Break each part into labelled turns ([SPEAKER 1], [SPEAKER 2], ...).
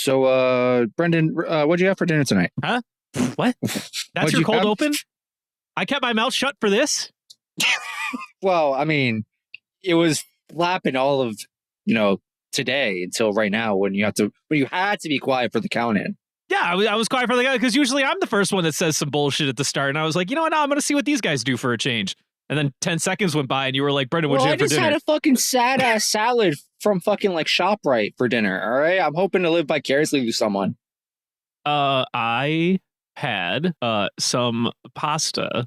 [SPEAKER 1] So, Brendan, what'd you have for dinner tonight?
[SPEAKER 2] Huh? What? That's your cold open? I kept my mouth shut for this?
[SPEAKER 1] Well, I mean, it was flapping all of, today until right now when you had to be quiet for the count in.
[SPEAKER 2] Yeah, I was quiet for the guy because usually I'm the first one that says some bullshit at the start. And I was like, you know what? No, I'm going to see what these guys do for a change. And then 10 seconds went by and you were like, Brendan, what'd you have for dinner?
[SPEAKER 1] I just had a fucking sad ass salad from fucking like ShopRite for dinner. All right. I'm hoping to live vicariously through someone.
[SPEAKER 2] I had some pasta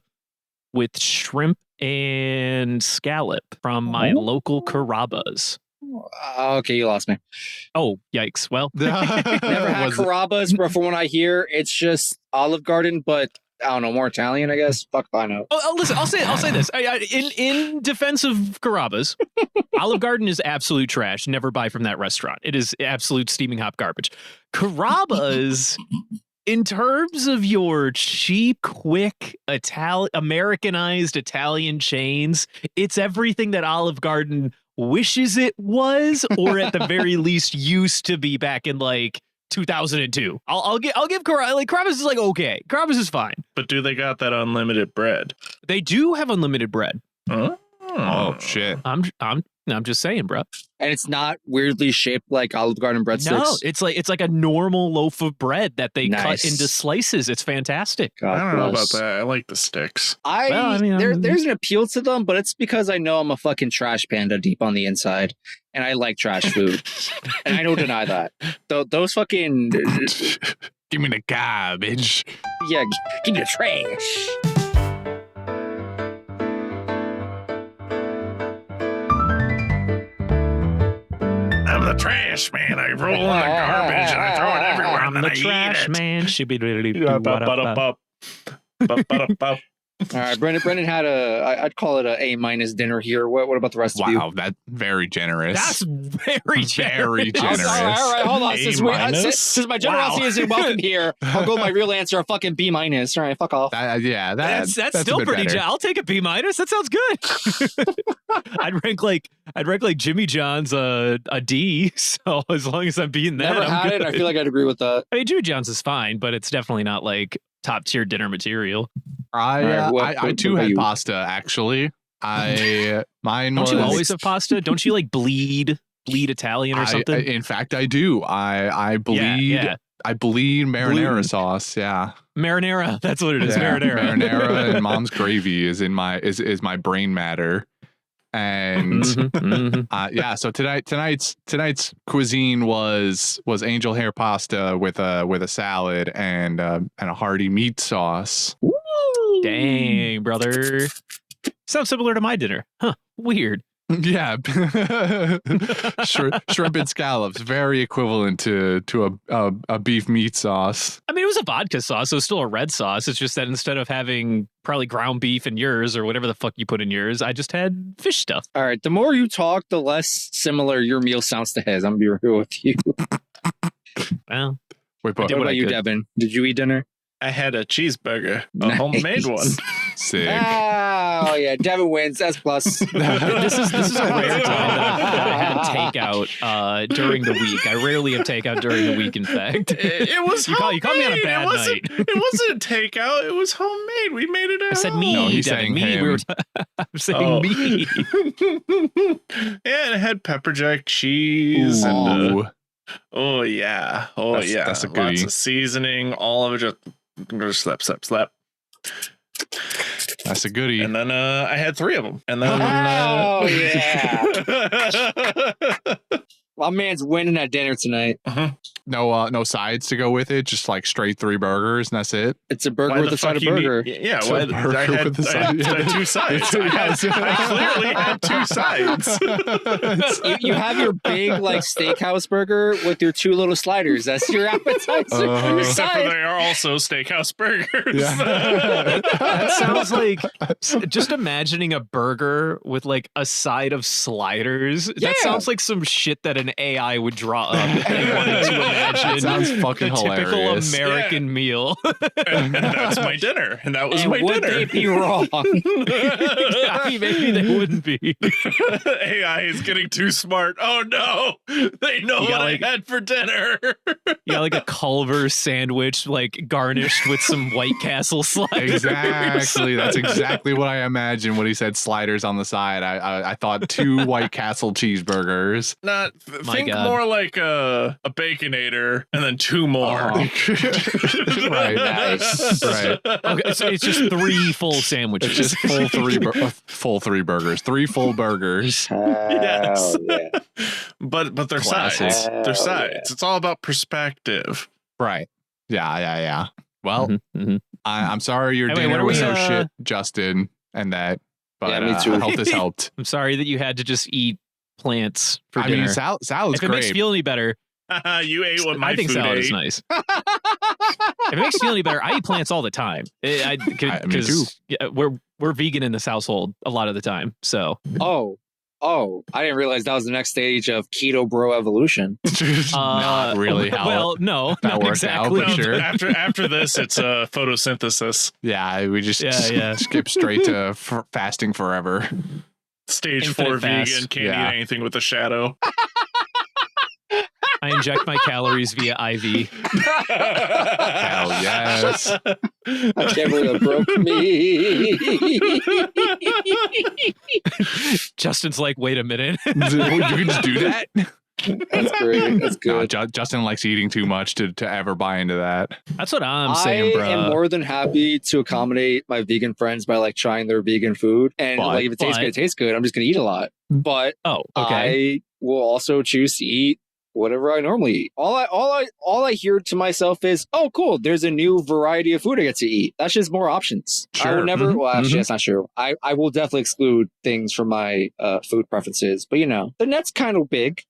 [SPEAKER 2] with shrimp and scallop from my local Carrabba's.
[SPEAKER 1] Okay, you lost me.
[SPEAKER 2] Oh, yikes. Well,
[SPEAKER 1] never had Carrabba's, but from what I hear, it's just Olive Garden, but I don't know, more Italian, I guess. Fuck if I know.
[SPEAKER 2] Oh, listen, I'll say this. In defense of Carrabba's, Olive Garden is absolute trash. Never buy from that restaurant. It is absolute steaming hot garbage. Carrabba's, in terms of your cheap, quick, Americanized Italian chains, it's everything that Olive Garden wishes it was, or at the very least used to be back in like 2002. I'll give Carrabba's is like okay. Carrabba's is fine.
[SPEAKER 3] But do they got that unlimited bread?
[SPEAKER 2] They do have unlimited bread.
[SPEAKER 3] Oh
[SPEAKER 4] shit.
[SPEAKER 2] I'm just saying, bro.
[SPEAKER 1] And it's not weirdly shaped like Olive Garden breadsticks.
[SPEAKER 2] No, it's like a normal loaf of bread that they cut into slices. It's fantastic.
[SPEAKER 3] I don't know about that. I like the sticks.
[SPEAKER 1] There's an appeal to them, but it's because I know I'm a fucking trash panda deep on the inside, and I like trash food, and I don't deny that. Those fucking
[SPEAKER 4] give me the garbage.
[SPEAKER 1] Yeah, give me the trash.
[SPEAKER 3] I'm the trash man. I roll in the garbage and I throw it everywhere.
[SPEAKER 2] I'm the trash man.
[SPEAKER 1] All right, Brendan had I'd call it a A- dinner here. What about the rest of you?
[SPEAKER 4] Wow, that's very generous.
[SPEAKER 2] That's very generous.
[SPEAKER 4] Very generous.
[SPEAKER 1] All right, hold on. Since my generosity isn't welcome here, I'll go with my real answer, a fucking B-. All right, fuck off.
[SPEAKER 2] That's still pretty generous. I'll take a B-. That sounds good. I'd rank like Jimmy John's a D. So as long as I'm beating that,
[SPEAKER 1] never had it. I feel like I'd agree with that.
[SPEAKER 2] I mean, Jimmy John's is fine, but it's definitely not like top tier dinner material.
[SPEAKER 4] I too had pasta actually. Mine
[SPEAKER 2] Don't you always have pasta? Don't you like bleed Italian or something?
[SPEAKER 4] In fact, I do. I bleed.
[SPEAKER 2] Yeah.
[SPEAKER 4] I bleed marinara sauce. Yeah,
[SPEAKER 2] marinara. That's what it is.
[SPEAKER 4] Yeah,
[SPEAKER 2] marinara
[SPEAKER 4] and mom's gravy is in my is my brain matter. And so tonight's cuisine was angel hair pasta with a salad and a hearty meat sauce.
[SPEAKER 2] Woo! Dang, brother. Sounds similar to my dinner. Huh. Weird.
[SPEAKER 4] Yeah. Shrimp and scallops, very equivalent to a beef meat sauce.
[SPEAKER 2] I mean, it was a vodka sauce, so it's still a red sauce. It's just that instead of having probably ground beef in yours or whatever the fuck you put in yours, I just had fish stuff.
[SPEAKER 1] All right. The more you talk, the less similar your meal sounds to his. I'm going to be real with you.
[SPEAKER 2] Well,
[SPEAKER 1] what about you, Devin? Did you eat dinner?
[SPEAKER 3] I had a cheeseburger, a homemade one.
[SPEAKER 4] Sick.
[SPEAKER 1] Oh yeah, Devin wins. S plus.
[SPEAKER 2] This is a rare time that I had takeout during the week. I rarely have takeout during the week. In fact,
[SPEAKER 3] it was
[SPEAKER 2] you caught me on a bad night.
[SPEAKER 3] It wasn't takeout. It was homemade. We made it at home.
[SPEAKER 2] I said me.
[SPEAKER 4] No, he's
[SPEAKER 2] Devin,
[SPEAKER 4] saying
[SPEAKER 2] me.
[SPEAKER 4] him.
[SPEAKER 2] I'm saying me.
[SPEAKER 3] Yeah, and it had pepper jack cheese and
[SPEAKER 4] That's a goodie.
[SPEAKER 3] Lots of seasoning. All of it just slap.
[SPEAKER 4] That's a goodie.
[SPEAKER 3] And then I had 3 of them. And then
[SPEAKER 1] my man's winning at dinner tonight.
[SPEAKER 4] No sides to go with it. Just like straight 3 burgers, and that's it.
[SPEAKER 1] It's a burger with a side of burger.
[SPEAKER 3] Yeah, I had 2 sides. I clearly had 2 sides.
[SPEAKER 1] You have your big like steakhouse burger with your 2 little sliders. That's your appetizer.
[SPEAKER 3] Except for they are also steakhouse burgers.
[SPEAKER 4] Yeah.
[SPEAKER 2] That sounds like just imagining a burger with like a side of sliders. That sounds like some shit that an an AI would draw up. I wanted to imagine
[SPEAKER 4] That sounds fucking
[SPEAKER 2] the typical
[SPEAKER 4] hilarious.
[SPEAKER 2] American meal.
[SPEAKER 3] And that's my dinner. And that was
[SPEAKER 1] And
[SPEAKER 3] my
[SPEAKER 1] would
[SPEAKER 3] dinner.
[SPEAKER 1] they be wrong?
[SPEAKER 2] I mean, maybe they wouldn't be.
[SPEAKER 3] AI is getting too smart. Oh no. They know
[SPEAKER 2] You
[SPEAKER 3] what
[SPEAKER 2] got,
[SPEAKER 3] I had for dinner.
[SPEAKER 2] You got like a Culver sandwich, like garnished with some White Castle sliders.
[SPEAKER 4] Exactly. That's exactly what I imagined when he said sliders on the side. I thought 2 White Castle cheeseburgers.
[SPEAKER 3] Not
[SPEAKER 2] My
[SPEAKER 3] think
[SPEAKER 2] God.
[SPEAKER 3] more like a Baconator and then 2 more.
[SPEAKER 4] Right.
[SPEAKER 1] Nice.
[SPEAKER 4] Right.
[SPEAKER 2] Okay, so it's just 3 full sandwiches.
[SPEAKER 4] It's just full 3 burgers. 3 full burgers.
[SPEAKER 3] Yes.
[SPEAKER 1] Hell yeah.
[SPEAKER 3] But they're
[SPEAKER 4] Classic.
[SPEAKER 3] sides. They're
[SPEAKER 1] Hell
[SPEAKER 3] sides.
[SPEAKER 1] yeah.
[SPEAKER 3] It's all about perspective.
[SPEAKER 4] Right. Yeah. Well,
[SPEAKER 2] Mhm.
[SPEAKER 4] I'm sorry your
[SPEAKER 2] Anyway,
[SPEAKER 4] dinner
[SPEAKER 2] what are
[SPEAKER 4] was
[SPEAKER 2] we,
[SPEAKER 4] so shit, Justin, and that. But
[SPEAKER 1] Yeah, me too.
[SPEAKER 4] I hope this helped.
[SPEAKER 2] I'm sorry that you had to just eat plants for
[SPEAKER 4] I
[SPEAKER 2] dinner.
[SPEAKER 4] mean, salad's
[SPEAKER 2] if it makes you
[SPEAKER 4] great.
[SPEAKER 2] feel any better,
[SPEAKER 3] You ate what my
[SPEAKER 2] I think
[SPEAKER 3] food
[SPEAKER 2] salad
[SPEAKER 3] ate.
[SPEAKER 2] is nice. If it makes you feel any better, I eat plants all the time.
[SPEAKER 4] Me too.
[SPEAKER 2] Because we're vegan in this household a lot of the time. So
[SPEAKER 1] Oh, I didn't realize that was the next stage of keto bro evolution.
[SPEAKER 4] Not really how
[SPEAKER 2] well, no,
[SPEAKER 4] that
[SPEAKER 2] not
[SPEAKER 4] worked out,
[SPEAKER 2] exactly.
[SPEAKER 4] but
[SPEAKER 3] No,
[SPEAKER 4] sure.
[SPEAKER 3] after this, it's photosynthesis.
[SPEAKER 4] Yeah, we just
[SPEAKER 2] Yeah.
[SPEAKER 4] skip straight to fasting forever.
[SPEAKER 3] Stage
[SPEAKER 2] Infinite
[SPEAKER 3] 4
[SPEAKER 2] fast.
[SPEAKER 3] vegan, can't
[SPEAKER 4] Yeah.
[SPEAKER 3] eat anything with a shadow.
[SPEAKER 2] I inject my calories via IV.
[SPEAKER 4] Hell yes.
[SPEAKER 1] I can't believe that broke me.
[SPEAKER 2] Justin's like, wait a minute.
[SPEAKER 4] You can just do that?
[SPEAKER 1] That's great. That's
[SPEAKER 4] No,
[SPEAKER 1] good.
[SPEAKER 4] Justin likes eating too much to ever buy into that.
[SPEAKER 2] That's what I'm saying,
[SPEAKER 1] I
[SPEAKER 2] bro.
[SPEAKER 1] am more than happy to accommodate my vegan friends by like trying their vegan food. And
[SPEAKER 4] But-
[SPEAKER 1] like if it tastes good, it tastes good. I'm just gonna eat a lot. But
[SPEAKER 2] Oh, okay.
[SPEAKER 1] I will also choose to eat whatever I normally eat. All I hear to myself is, oh cool, there's a new variety of food I get to eat. That's just more options. I
[SPEAKER 4] Sure.
[SPEAKER 1] will never
[SPEAKER 2] Mhm.
[SPEAKER 1] well actually
[SPEAKER 2] Mhm.
[SPEAKER 1] that's not true. I will definitely exclude things from my food preferences. But the net's kind of big,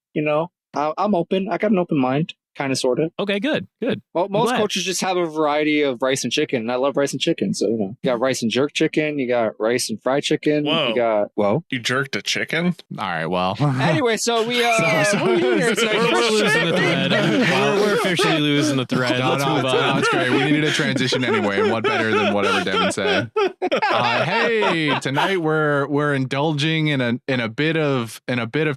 [SPEAKER 1] I'm open. I got an open mind, kind of, sort of.
[SPEAKER 2] Okay, good.
[SPEAKER 1] Well, most
[SPEAKER 2] glad.
[SPEAKER 1] cultures just have a variety of rice and chicken, and I love rice and chicken. So, you got rice and jerk chicken, you got rice and fried chicken,
[SPEAKER 3] Whoa.
[SPEAKER 1] you got, whoa.
[SPEAKER 3] You jerked a chicken?
[SPEAKER 4] All right, well.
[SPEAKER 1] Anyway, so we,
[SPEAKER 4] So-
[SPEAKER 1] what are we doing here today?
[SPEAKER 2] We're losing the thread. We're officially losing the thread.
[SPEAKER 4] No,
[SPEAKER 2] Let's move on.
[SPEAKER 4] it's great. We needed a transition anyway, and what better than whatever Devin said? Hey, tonight we're indulging in a bit of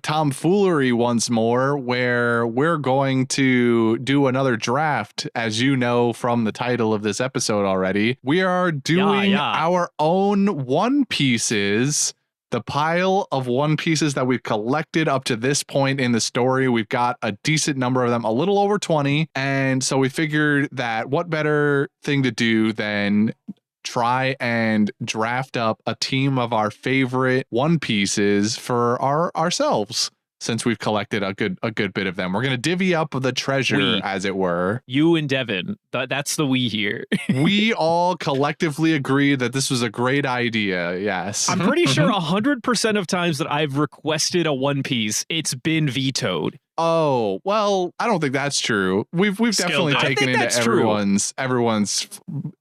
[SPEAKER 4] tomfoolery once more, where we're going to do another draft, as you know from the title of this episode already. We are doing
[SPEAKER 2] Yeah.
[SPEAKER 4] our own One Pieces. The pile of One Pieces that we've collected up to this point in the story. We've got a decent number of them, a little over 20. And so we figured that what better thing to do than try and draft up a team of our favorite One Pieces for ourselves, since we've collected a good bit of them. We're going to divvy up the treasure,
[SPEAKER 2] We.
[SPEAKER 4] as it were.
[SPEAKER 2] You and Devin. That's the we here.
[SPEAKER 4] We all collectively agree that this was a great idea. Yes.
[SPEAKER 2] I'm pretty sure 100% of times that I've requested a One Piece, it's been vetoed.
[SPEAKER 4] Oh, well, I don't think that's true. We've definitely
[SPEAKER 3] down. I
[SPEAKER 4] taken
[SPEAKER 2] think
[SPEAKER 4] into
[SPEAKER 2] that's true.
[SPEAKER 4] everyone's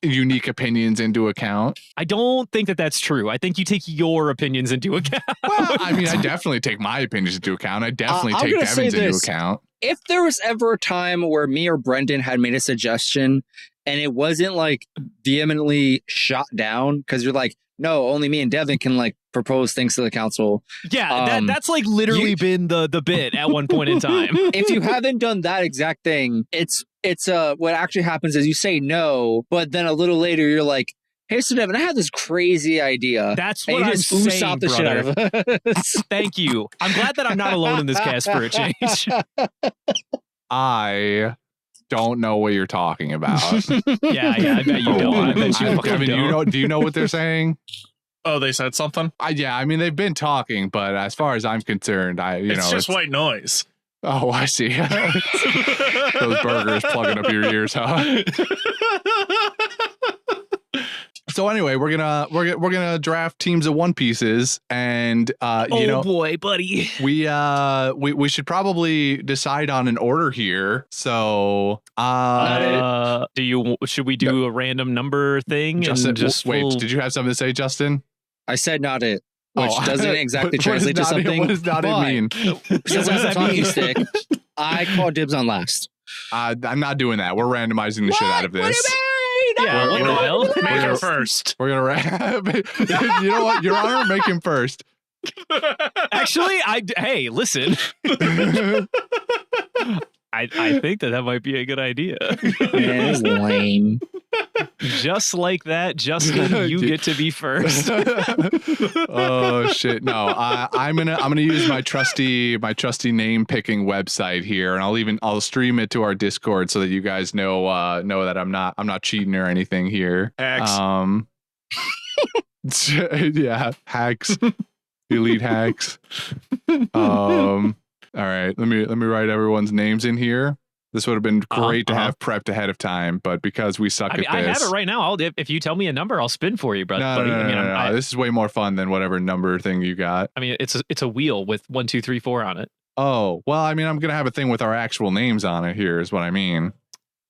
[SPEAKER 4] unique opinions into account.
[SPEAKER 2] I don't think that that's true. I think you take your opinions into account.
[SPEAKER 4] Well, I mean, I definitely take my opinions into account. I definitely
[SPEAKER 1] I'm
[SPEAKER 4] take
[SPEAKER 1] gonna say
[SPEAKER 4] Devin's into
[SPEAKER 1] this.
[SPEAKER 4] account.
[SPEAKER 1] If there was ever a time where me or Brendan had made a suggestion and it wasn't like vehemently shot down because you're like, no, only me and Devin can like propose things to the council.
[SPEAKER 2] Yeah, that's like literally been the bit at one point in time.
[SPEAKER 1] If you haven't done that exact thing, it's what actually happens is you say no, but then a little later you're like, hey, so Devin, I have this crazy idea.
[SPEAKER 2] That's
[SPEAKER 1] And
[SPEAKER 2] what
[SPEAKER 1] you
[SPEAKER 2] I'm
[SPEAKER 1] just ooze
[SPEAKER 2] saying,
[SPEAKER 1] out the
[SPEAKER 2] brother.
[SPEAKER 1] shit out of us.
[SPEAKER 2] Thank you. I'm glad that I'm not alone in this cast for a change.
[SPEAKER 4] I don't know what you're talking about.
[SPEAKER 2] Yeah, I bet you don't. I bet you fucking
[SPEAKER 4] Kevin,
[SPEAKER 2] don't.
[SPEAKER 4] do you know what they're saying?
[SPEAKER 3] Oh, they said something?
[SPEAKER 4] Yeah, I mean, they've been talking, but as far as I'm concerned,
[SPEAKER 3] It's just white noise.
[SPEAKER 4] Oh, I see. Those burgers plugging up your ears, huh? So anyway, we're gonna draft teams of One Pieces, and
[SPEAKER 2] Boy, buddy.
[SPEAKER 4] we should probably decide on an order here. So
[SPEAKER 2] should we do a random number thing?
[SPEAKER 4] Justin,
[SPEAKER 2] and just
[SPEAKER 4] wait, did you have something to say, Justin?
[SPEAKER 1] I said not it. which doesn't exactly translate to something.
[SPEAKER 4] What does not
[SPEAKER 1] but
[SPEAKER 4] mean?
[SPEAKER 1] Since I'm the talking stick, I call dibs on last.
[SPEAKER 4] I'm not doing that. We're randomizing the shit out of this.
[SPEAKER 1] What do you mean?
[SPEAKER 2] Yeah, what the hell?
[SPEAKER 3] Make him first.
[SPEAKER 4] We're gonna you know what, Your Honor, make him first.
[SPEAKER 2] Actually, hey, listen. I think that might be a good idea.
[SPEAKER 1] Man, it's lame.
[SPEAKER 2] Just like that, Justin, you get to be first.
[SPEAKER 4] Oh shit! No, I'm gonna use my trusty name picking website here, and I'll stream it to our Discord so that you guys know that I'm not cheating or anything here.
[SPEAKER 3] Hacks.
[SPEAKER 4] Yeah, hacks, elite hacks. All right, let me write everyone's names in here. This would have been great to have prepped ahead of time, but because we suck at this,
[SPEAKER 2] I have it right now. If you tell me a number, I'll spin for you, brother.
[SPEAKER 4] No. This is way more fun than whatever number thing you got.
[SPEAKER 2] I mean, it's a wheel with 1, 2, 3, 4 on it.
[SPEAKER 4] Oh well, I mean, I'm gonna have a thing with our actual names on it. Here is what I mean.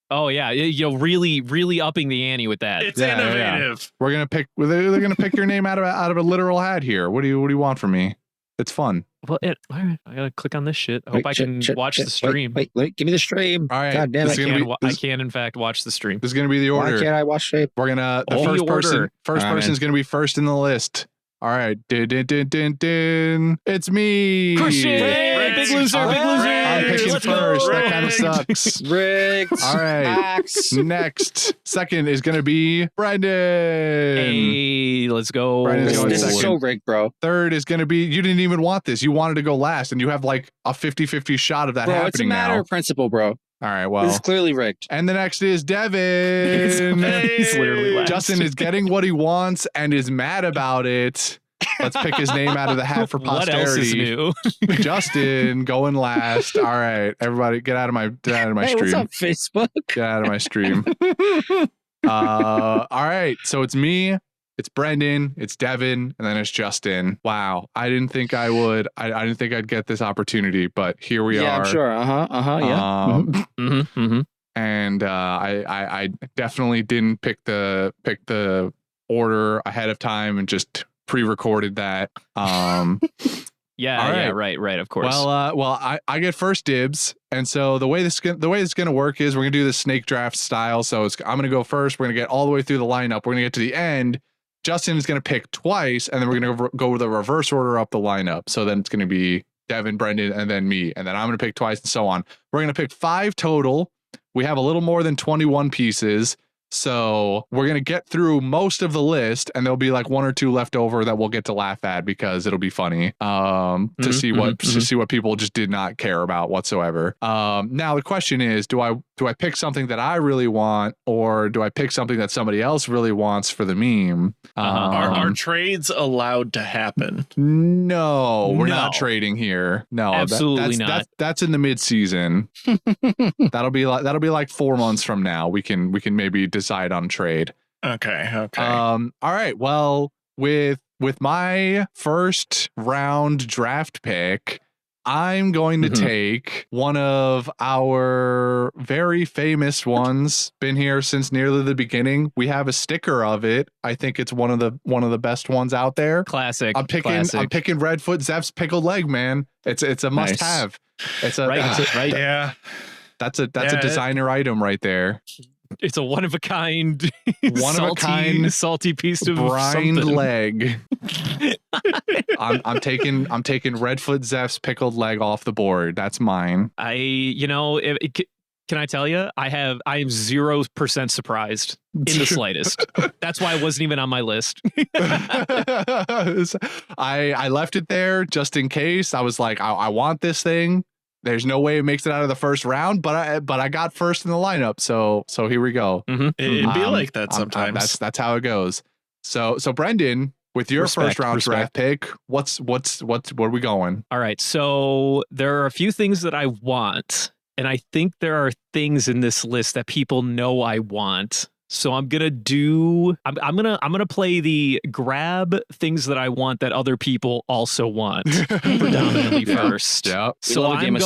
[SPEAKER 2] Oh yeah, really upping the ante with that.
[SPEAKER 3] It's innovative.
[SPEAKER 4] Yeah. We're gonna pick. They're gonna pick your name out of a literal hat here. What do you want from me? It's fun.
[SPEAKER 2] Well, all right. I gotta click on this shit. I hope I can watch the stream.
[SPEAKER 1] Wait, give me the stream.
[SPEAKER 4] All right.
[SPEAKER 1] God damn it.
[SPEAKER 2] I can in fact watch the stream.
[SPEAKER 4] This is gonna be the order.
[SPEAKER 1] Why can't I watch stream?
[SPEAKER 4] We're gonna first person is gonna be first in the list. All right. Din. It's me.
[SPEAKER 2] Christian. Big loser.
[SPEAKER 4] I'm picking
[SPEAKER 2] Let's
[SPEAKER 4] first.
[SPEAKER 2] go.
[SPEAKER 4] That kind of sucks.
[SPEAKER 1] Rigged.
[SPEAKER 4] All right.
[SPEAKER 1] Hacks.
[SPEAKER 4] Next. Second is going to be Brendan.
[SPEAKER 2] Hey, let's go.
[SPEAKER 4] Brandon's going
[SPEAKER 1] This
[SPEAKER 4] second.
[SPEAKER 1] is so rigged, bro.
[SPEAKER 4] Third is going to be, you didn't even want this. You wanted to go last, and you have like a 50-50 shot of that
[SPEAKER 1] Bro,
[SPEAKER 4] happening
[SPEAKER 1] it's a matter
[SPEAKER 4] now.
[SPEAKER 1] of principle, bro.
[SPEAKER 4] All right, well.
[SPEAKER 1] This is clearly rigged.
[SPEAKER 4] And the next is Devin.
[SPEAKER 2] He's literally last.
[SPEAKER 4] Justin is getting what he wants and is mad about it. Let's pick his name out of the hat for posterity.
[SPEAKER 2] What else is new?
[SPEAKER 4] Justin going last. All right, everybody, get out of my
[SPEAKER 1] Hey,
[SPEAKER 4] stream.
[SPEAKER 1] what's up, Facebook?
[SPEAKER 4] Get out of my stream. All right, so it's me, it's Brendan, it's Devin, and then it's Justin. Wow, I didn't think I would. I didn't think I'd get this opportunity, but here we are.
[SPEAKER 1] Yeah, I'm sure. Yeah.
[SPEAKER 4] And I definitely didn't pick the order ahead of time and just pre-recorded that.
[SPEAKER 2] Yeah, right, of course.
[SPEAKER 4] Well, I get first dibs, and so the way this is gonna work is we're gonna do the snake draft style. So I'm gonna go first. We're gonna get all the way through the lineup. We're gonna get to the end. Justin is gonna pick twice, and then we're gonna go the reverse order up the lineup. So then it's gonna be Devin, Brendan, and then me, and then I'm gonna pick twice, and so on. We're gonna pick 5 total. We have a little more than 21 pieces. So we're going to get through most of the list, and there'll be like 1 or 2 left over that we'll get to laugh at because it'll be funny to see what people just did not care about whatsoever. Now the question is, do I pick something that I really want, or do I pick something that somebody else really wants for the meme?
[SPEAKER 3] Are trades allowed to happen?
[SPEAKER 4] No, we're not trading here. No,
[SPEAKER 2] absolutely not.
[SPEAKER 4] That's in the mid-season. that'll be like 4 months from now. We can maybe decide on trade.
[SPEAKER 3] Okay.
[SPEAKER 4] All right. Well, with my first round draft pick, I'm going to take one of our very famous ones. Been here since nearly the beginning. We have a sticker of it. I think it's one of the best ones out there.
[SPEAKER 2] Classic.
[SPEAKER 4] I'm picking Redfoot Zeph's pickled leg, man. It's a must have. It's a
[SPEAKER 2] right.
[SPEAKER 3] Yeah.
[SPEAKER 4] That's a designer item right there.
[SPEAKER 2] It's a one of a kind, salty piece of
[SPEAKER 4] brined
[SPEAKER 2] something.
[SPEAKER 4] leg. I'm taking Redfoot Zeph's pickled leg off the board. That's mine.
[SPEAKER 2] Can I tell you? I am 0% surprised in the slightest. That's why it wasn't even on my list.
[SPEAKER 4] I left it there just in case. I was like, I want this thing. There's no way it makes it out of the first round, but I got first in the lineup, so here we go.
[SPEAKER 3] It'd be like that sometimes.
[SPEAKER 4] That's how it goes. So Brendan, with your first round draft pick, what are we going?
[SPEAKER 2] All right, so there are a few things that I want, and I think there are things in this list that people know I want. So I'm gonna play the grab things that I want that other people also want predominantly first.
[SPEAKER 4] Yeah.
[SPEAKER 2] So I'm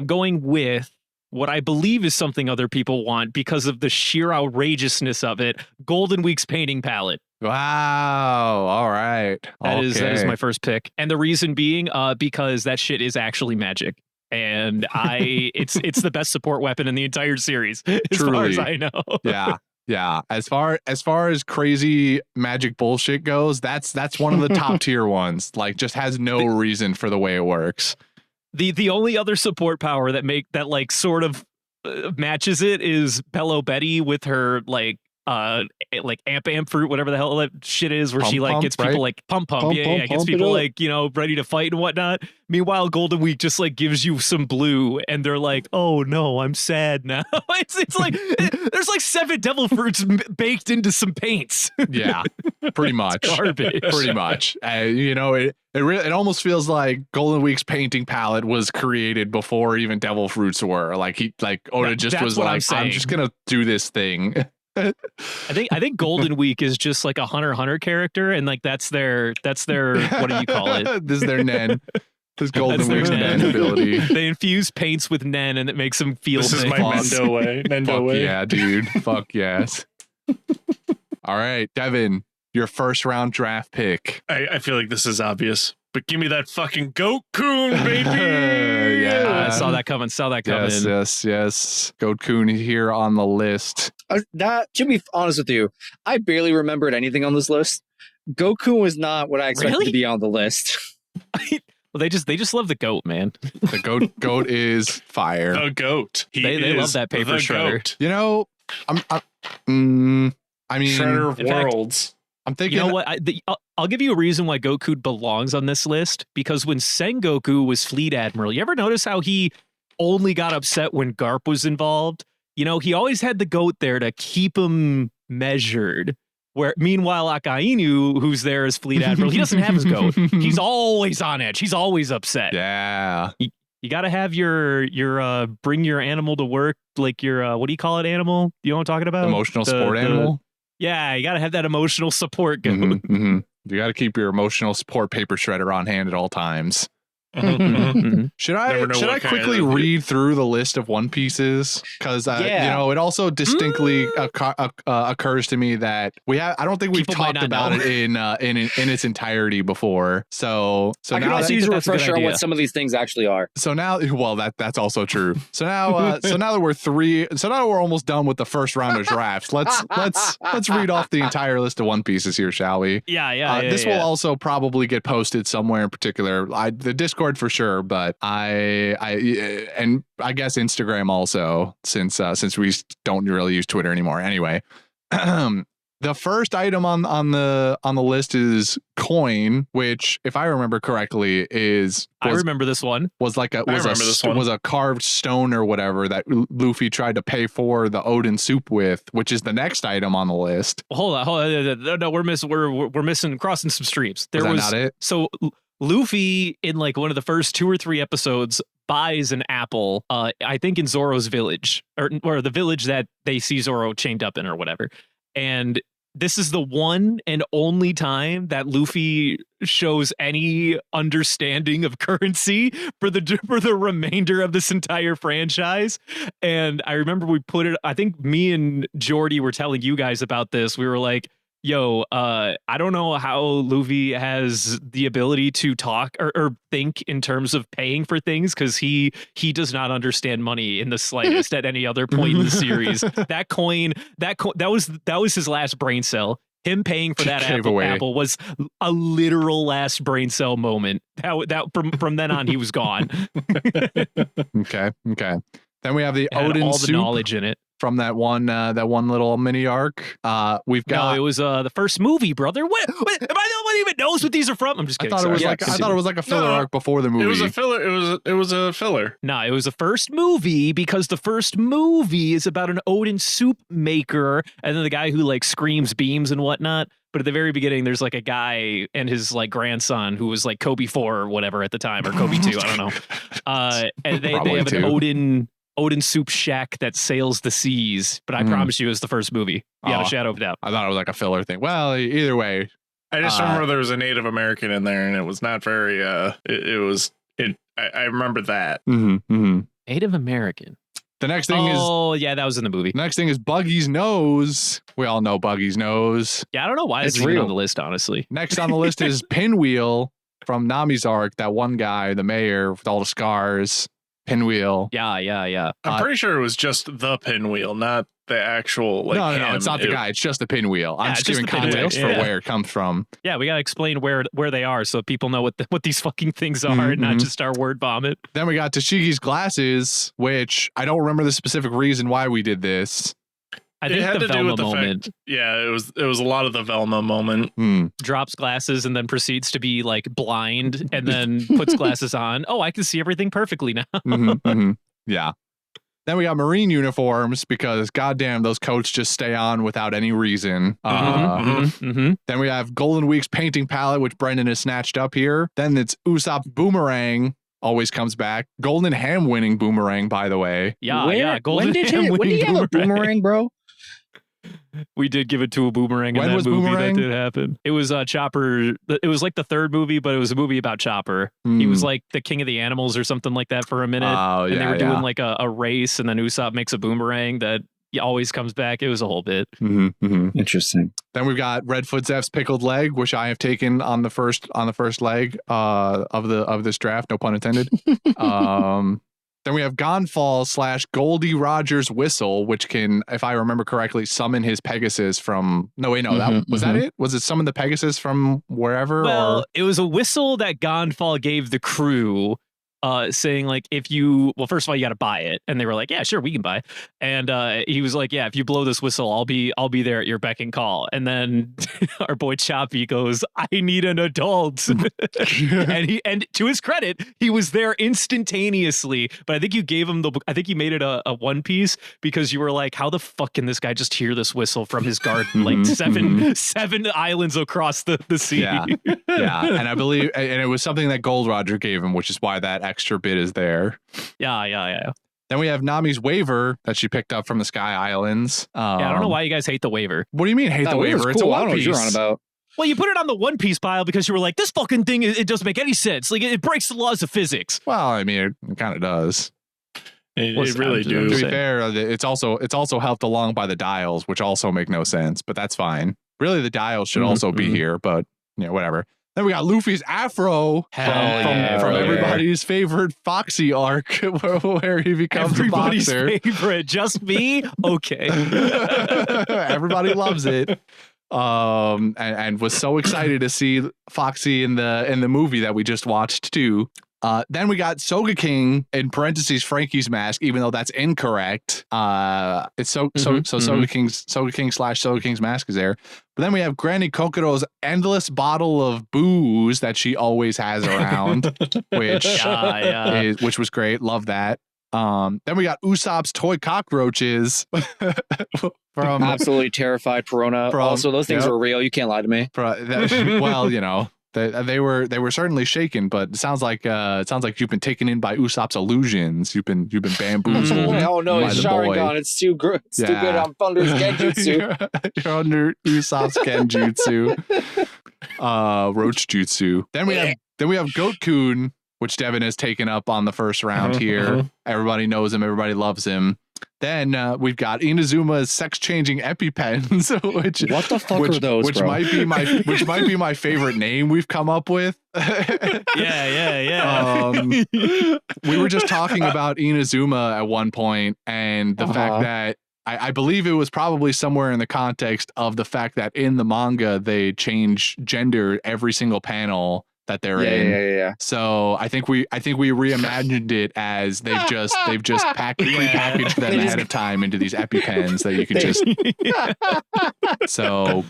[SPEAKER 2] going with what I believe is something other people want because of the sheer outrageousness of it. Golden Week's painting palette.
[SPEAKER 4] Wow. All right.
[SPEAKER 2] That is my first pick. And the reason being because that shit is actually magic. And it's the best support weapon in the entire series, as far as I know.
[SPEAKER 4] Yeah. Yeah. As far as crazy magic bullshit goes, that's one of the top tier ones. Like, just has no reason for the way it works.
[SPEAKER 2] The only other support power that like sort of matches it is Bello Betty with her like amp fruit, whatever the hell that shit is, where she like gets people like pump, gets people like, you know, ready to fight and whatnot. Meanwhile, Golden Week just like gives you some blue and they're like, oh no, I'm sad now. it's like there's like 7 devil fruits baked into some paints.
[SPEAKER 4] Yeah, pretty much.
[SPEAKER 2] Garbage.
[SPEAKER 4] Pretty much. You know, it almost feels like Golden Week's painting palette was created before even devil fruits were. Like Oda just was like, I'm just gonna do this thing.
[SPEAKER 2] I think Golden Week is just like a Hunter x Hunter character, and like that's their what do you call it?
[SPEAKER 4] This is their Nen. This Golden Week's Nen ability.
[SPEAKER 2] They infuse paints with Nen, and it makes them feel.
[SPEAKER 3] This is my Nendo way. Nendo way.
[SPEAKER 4] Yeah, dude. Fuck yes. All right, Devin, your first round draft pick.
[SPEAKER 3] I feel like this is obvious, but give me that fucking Goat Coon, baby.
[SPEAKER 4] Yeah,
[SPEAKER 2] I saw that coming.
[SPEAKER 4] Yes. Goat Coon here on the list.
[SPEAKER 1] That, to be honest with you, I barely remembered anything on this list. Goku was not what I expected to be on the list.
[SPEAKER 2] Well, they just love the goat, man.
[SPEAKER 4] The goat is fire.
[SPEAKER 3] The goat.
[SPEAKER 2] They love that paper shredder.
[SPEAKER 3] Goat.
[SPEAKER 4] You know, I mean,
[SPEAKER 3] Shredder of Worlds.
[SPEAKER 4] I'm thinking.
[SPEAKER 2] You know what? I'll give you a reason why Goku belongs on this list, because when Sengoku was Fleet Admiral, you ever notice how he only got upset when Garp was involved? You know, he always had the goat there to keep him measured. Where meanwhile, Akainu, who's there as Fleet Admiral, he doesn't have his goat. He's always on edge. He's always upset.
[SPEAKER 4] Yeah.
[SPEAKER 2] You got to have your bring your animal to work, like your what do you call it, animal? You know what I'm talking about?
[SPEAKER 4] Emotional support animal.
[SPEAKER 2] Yeah, you got to have that emotional support goat.
[SPEAKER 4] You got to keep your emotional support paper shredder on hand at all times. Should I quickly read through the list of One Pieces? Because you know, it also distinctly occurs to me that I don't think we've talked about it in its entirety before. So
[SPEAKER 1] I can also use a refresher on what some of these things actually are.
[SPEAKER 4] So now, well, that's also true. So now that we're almost done with the first round of drafts. Let's read off the entire list of One Pieces here, shall we?
[SPEAKER 2] Yeah.
[SPEAKER 4] This will also probably get posted somewhere in particular. The Discord for sure, but I guess Instagram also, since we don't really use Twitter anymore. Anyway, the first item on the list is coin, which, if I remember correctly, I remember this one was a carved stone or whatever that Luffy tried to pay for the Odin soup with, which is the next item on the list.
[SPEAKER 2] Hold on. No, we're missing crossing some streams.
[SPEAKER 4] Was that not it?
[SPEAKER 2] So Luffy, in like one of the first 2 or 3 episodes, buys an apple, I think in Zoro's village, or the village that they see Zoro chained up in or whatever. And this is the one and only time that Luffy shows any understanding of currency for the remainder of this entire franchise. And I remember I think me and Jordy were telling you guys about this. We were like, yo, I don't know how Luffy has the ability to talk or think in terms of paying for things, because he does not understand money in the slightest at any other point in the series. That coin, that was his last brain cell. Him paying for that apple was a literal last brain cell moment. That from then on, he was gone.
[SPEAKER 4] Okay. Then we have the Odin
[SPEAKER 2] all
[SPEAKER 4] soup.
[SPEAKER 2] The knowledge in it.
[SPEAKER 4] From that one little mini arc. We've got.
[SPEAKER 2] No, it was the first movie, brother. What? Am I the one who even knows what these are from? I'm just kidding.
[SPEAKER 4] I thought it was like a filler arc before the movie.
[SPEAKER 3] It was a filler. It was a filler.
[SPEAKER 2] No, it was the first movie, because the first movie is about an Odin soup maker, and then the guy who like screams beams and whatnot. But at the very beginning, there's like a guy and his like grandson who was like Kobe 4 or whatever at the time, or Kobe 2, I don't know. And they have an Odin soup shack that sails the seas, but I promise you it was the first movie. Yeah, a shadow of doubt.
[SPEAKER 4] I thought it was like a filler thing. Well, either way.
[SPEAKER 3] I just remember there was a Native American in there, and it was not very I remember that.
[SPEAKER 2] Native American.
[SPEAKER 4] The next thing is
[SPEAKER 2] yeah, that was in the movie.
[SPEAKER 4] next thing is Buggy's nose. We all know Buggy's nose.
[SPEAKER 2] Yeah, I don't know why
[SPEAKER 1] It's
[SPEAKER 2] it's even
[SPEAKER 1] real.
[SPEAKER 2] on the list, honestly.
[SPEAKER 4] Next on the list is Pinwheel from Nami's arc. That one guy, the mayor with all the scars. Pinwheel.
[SPEAKER 2] Yeah.
[SPEAKER 3] I'm pretty sure it was just the pinwheel, not the actual like.
[SPEAKER 4] No,
[SPEAKER 3] him.
[SPEAKER 4] it's not the guy. It's just the pinwheel. I'm
[SPEAKER 2] Yeah,
[SPEAKER 4] just
[SPEAKER 2] just
[SPEAKER 4] giving
[SPEAKER 2] the pinwheel.
[SPEAKER 4] context for
[SPEAKER 2] Yeah.
[SPEAKER 4] where it comes from.
[SPEAKER 2] Yeah, we gotta explain where they are so people know what these fucking things are, and not just our word vomit.
[SPEAKER 4] Then we got Tashiki's glasses, which I don't remember the specific reason why we did this.
[SPEAKER 2] I
[SPEAKER 3] It
[SPEAKER 2] think
[SPEAKER 3] had
[SPEAKER 2] the
[SPEAKER 3] to do
[SPEAKER 2] Velma
[SPEAKER 3] with the
[SPEAKER 2] moment
[SPEAKER 3] fact. Yeah, it was a lot of the Velma moment.
[SPEAKER 2] drops glasses and then proceeds to be like blind and then puts glasses on. Oh, I can see everything perfectly now.
[SPEAKER 4] Yeah. Then we got Marine uniforms because goddamn those coats just stay on without any reason. Then we have Golden Week's painting palette, which Brendan has snatched up here. Then it's Usopp's boomerang. Always comes back. Golden Ham winning boomerang, by the way.
[SPEAKER 2] Yeah. Golden
[SPEAKER 1] when did
[SPEAKER 2] Ham
[SPEAKER 1] when did
[SPEAKER 2] winning
[SPEAKER 1] he have a boomerang, bro?
[SPEAKER 2] We did give it to a boomerang
[SPEAKER 4] When
[SPEAKER 2] in that
[SPEAKER 4] was
[SPEAKER 2] movie.
[SPEAKER 4] Boomerang?
[SPEAKER 2] That did happen. It was Chopper. It was like the third movie, but it was a movie about Chopper. He was like the king of the animals or something like that for a minute.
[SPEAKER 4] Oh,
[SPEAKER 2] and they
[SPEAKER 4] yeah,
[SPEAKER 2] were
[SPEAKER 4] yeah.
[SPEAKER 2] doing like a race, and then Usopp makes a boomerang that always comes back. It was a whole bit.
[SPEAKER 1] Interesting.
[SPEAKER 4] Then we've got Redfoot Zeph's pickled leg, which I have taken on the first leg of this draft. No pun intended. Then we have Gonfall / Goldie Rogers whistle, which can, if I remember correctly, summon his Pegasus from. No, wait, no, that was that it? Was it summon the Pegasus from wherever?
[SPEAKER 2] Well,
[SPEAKER 4] or?
[SPEAKER 2] it was a whistle that Gonfall gave the crew, saying like, if you, well, first of all, you got to buy it, and they were like, yeah, sure, we can buy it. And he was like, yeah, if you blow this whistle, I'll be there at your beck and call. And then our boy Choppy goes, I need an adult, and to his credit, he was there instantaneously. But I think you gave him I think you made it a one piece because you were like, how the fuck can this guy just hear this whistle from his garden, like seven islands across the sea?
[SPEAKER 4] Yeah, and I believe, and it was something that Gold Roger gave him, which is why that extra bit is there.
[SPEAKER 2] Yeah.
[SPEAKER 4] Then we have Nami's waiver that she picked up from the Sky Islands.
[SPEAKER 2] Yeah, I don't know why you guys hate the waiver.
[SPEAKER 4] What do you mean hate the waiver? It's a
[SPEAKER 1] cool. I
[SPEAKER 4] one
[SPEAKER 1] don't know what
[SPEAKER 4] piece.
[SPEAKER 1] you're on about.
[SPEAKER 2] Well, you put it on the One Piece pile because you were like, this fucking thing, it doesn't make any sense. Like, it breaks the laws of physics.
[SPEAKER 4] Well, I mean, it kind of does.
[SPEAKER 3] It really
[SPEAKER 4] To
[SPEAKER 3] do.
[SPEAKER 4] be fair, it's also helped along by the dials, which also make no sense, but that's fine. Really, the dials should also be here, but whatever. Then we got Luffy's afro from everybody's favorite Foxy arc, where he becomes
[SPEAKER 2] Everybody's
[SPEAKER 4] a boxer.
[SPEAKER 2] favorite. Just me? Okay.
[SPEAKER 4] Everybody loves it. And was so excited to see Foxy in the movie that we just watched too. Then we got Soga King in parentheses Frankie's mask, even though that's incorrect. It's Soga King's Soga King's mask is there. But then we have Granny Kokoro's endless bottle of booze that she always has around, which was great. Love that. Then we got Usopp's toy cockroaches from
[SPEAKER 1] Absolutely terrified Perona. Also, those things were real. You can't lie to me.
[SPEAKER 4] Well, they were certainly shaken, but it sounds like you've been taken in by Usopp's illusions. You've been bamboozled.
[SPEAKER 1] Oh no,
[SPEAKER 4] by
[SPEAKER 1] it's
[SPEAKER 4] the boy.
[SPEAKER 1] Sharingan. It's too good. It's too good. I'm under his genjutsu.
[SPEAKER 4] You're under Usopp's genjutsu. Roach jutsu. Then we have Goat-kun, which Devin has taken up on the first round here. Everybody knows him. Everybody loves him. Then we've got Inazuma's sex-changing EpiPens, which
[SPEAKER 1] what the fuck are those?
[SPEAKER 4] Which
[SPEAKER 1] bro?
[SPEAKER 4] might be my favorite name we've come up with.
[SPEAKER 2] Yeah.
[SPEAKER 4] We were just talking about Inazuma at one point, and the fact that I believe it was probably somewhere in the context of the fact that in the manga they change gender every single panel that they're in.
[SPEAKER 1] Yeah.
[SPEAKER 4] So I think we reimagined it as they've just prepackaged them ahead of time into these EpiPens that you can just. So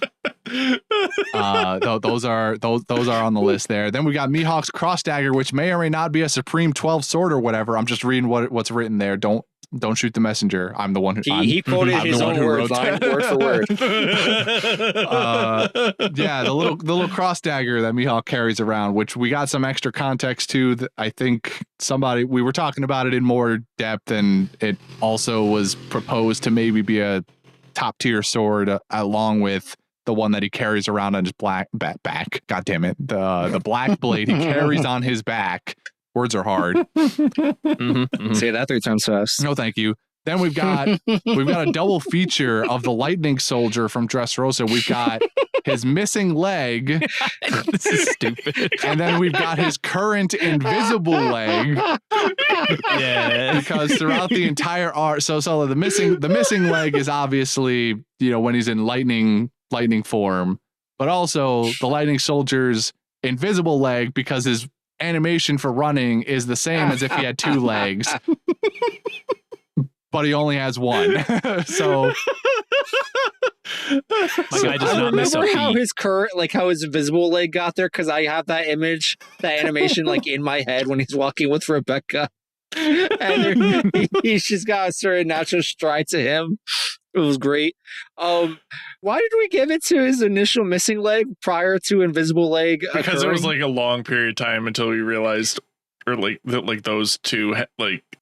[SPEAKER 4] those are on the list there. Then we got Mihawk's cross dagger, which may or may not be a Supreme 12 sword or whatever. I'm just reading what's written there. Don't shoot the messenger. I'm the one who
[SPEAKER 1] he quoted his own words, line word for word.
[SPEAKER 4] Yeah, the little cross dagger that Mihawk carries around, which we got some extra context to. I think we were talking about it in more depth, and it also was proposed to maybe be a top tier sword along with the one that he carries around on his back. God damn it, the black blade he carries on his back. Words are hard.
[SPEAKER 1] Say that 3 times fast.
[SPEAKER 4] No, thank you. Then we've got a double feature of the Lightning Soldier from Dressrosa. We've got his missing leg.
[SPEAKER 2] This is stupid.
[SPEAKER 4] And then we've got his current invisible leg.
[SPEAKER 2] Yeah.
[SPEAKER 4] Because throughout the entire art, so the missing leg is obviously, when he's in lightning form, but also the Lightning Soldier's invisible leg, because his animation for running is the same as if he had two legs. But he only has one. So
[SPEAKER 2] I
[SPEAKER 1] remember how his how his invisible leg got there, because I have that image, that animation in my head when he's walking with Rebecca. And he's just got a certain natural stride to him. It was great. Why did we give it to his initial missing leg prior to invisible leg?
[SPEAKER 3] Because it was a long period of time until we realized, or that those two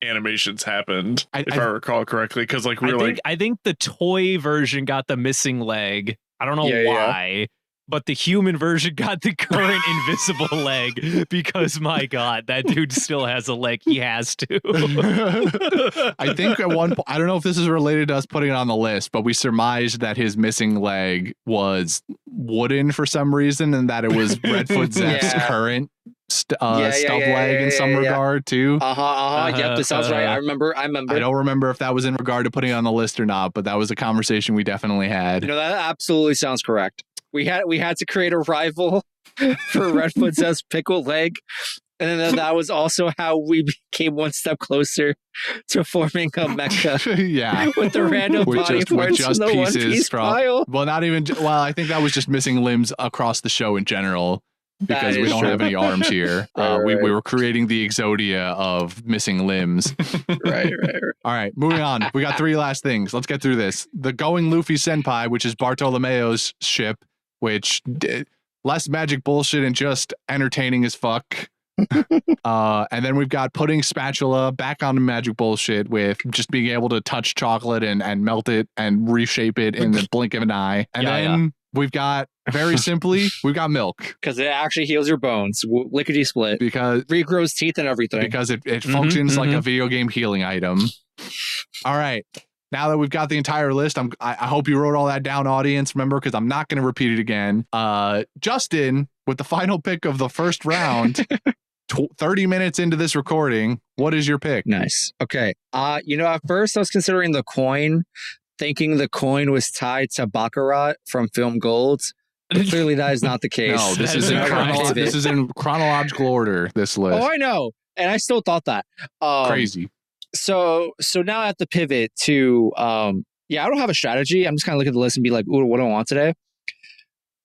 [SPEAKER 3] animations happened, if I recall correctly. Because
[SPEAKER 2] I think the toy version got the missing leg. I don't know why. But the human version got the current invisible leg, because my God, that dude still has a leg. He has to.
[SPEAKER 4] I think at one point, I don't know if this is related to us putting it on the list, but we surmised that his missing leg was wooden for some reason, and that it was Redfoot Zeph's current stub leg in some regard too.
[SPEAKER 1] Yep, this sounds right. I remember. I
[SPEAKER 4] don't remember if that was in regard to putting it on the list or not, but that was a conversation we definitely had.
[SPEAKER 1] That absolutely sounds correct. We had to create a rival for Redfoot Zeph's pickle leg. And then that was also how we became one step closer to forming a mecha.
[SPEAKER 4] Yeah.
[SPEAKER 1] With the random body parts
[SPEAKER 4] just
[SPEAKER 1] in the
[SPEAKER 4] pieces
[SPEAKER 1] one piece pile.
[SPEAKER 4] Well, not even, I think that was just missing limbs across the show in general, because we don't have any arms here. We were creating the Exodia of missing limbs.
[SPEAKER 1] Right.
[SPEAKER 4] All right, moving on. We got three last things. Let's get through this. The Going Luffy Senpai, which is Bartolomeo's ship, which less magic bullshit and just entertaining as fuck. And then we've got Pudding Spatula back on the magic bullshit with just being able to touch chocolate and melt it and reshape it in the blink of an eye. And then we've got, very simply, we've got milk.
[SPEAKER 1] Because it actually heals your bones. Lickety split.
[SPEAKER 4] Because
[SPEAKER 1] regrows teeth and everything.
[SPEAKER 4] Because it functions like a video game healing item. All right. Now that we've got the entire list, I hope you wrote all that down, audience. Remember, because I'm not going to repeat it again. Justin, with the final pick of the first round, 30 minutes into this recording, what is your pick?
[SPEAKER 1] Nice. Okay. At first I was considering the coin, thinking the coin was tied to Baccarat from Film Gold. But clearly that is not the case.
[SPEAKER 4] No, this is in chronological order, this list.
[SPEAKER 1] Oh, I know. And I still thought that.
[SPEAKER 4] Crazy.
[SPEAKER 1] So now I have to pivot to, I don't have a strategy. I'm just kind of looking at the list and be like, ooh, what do I want today?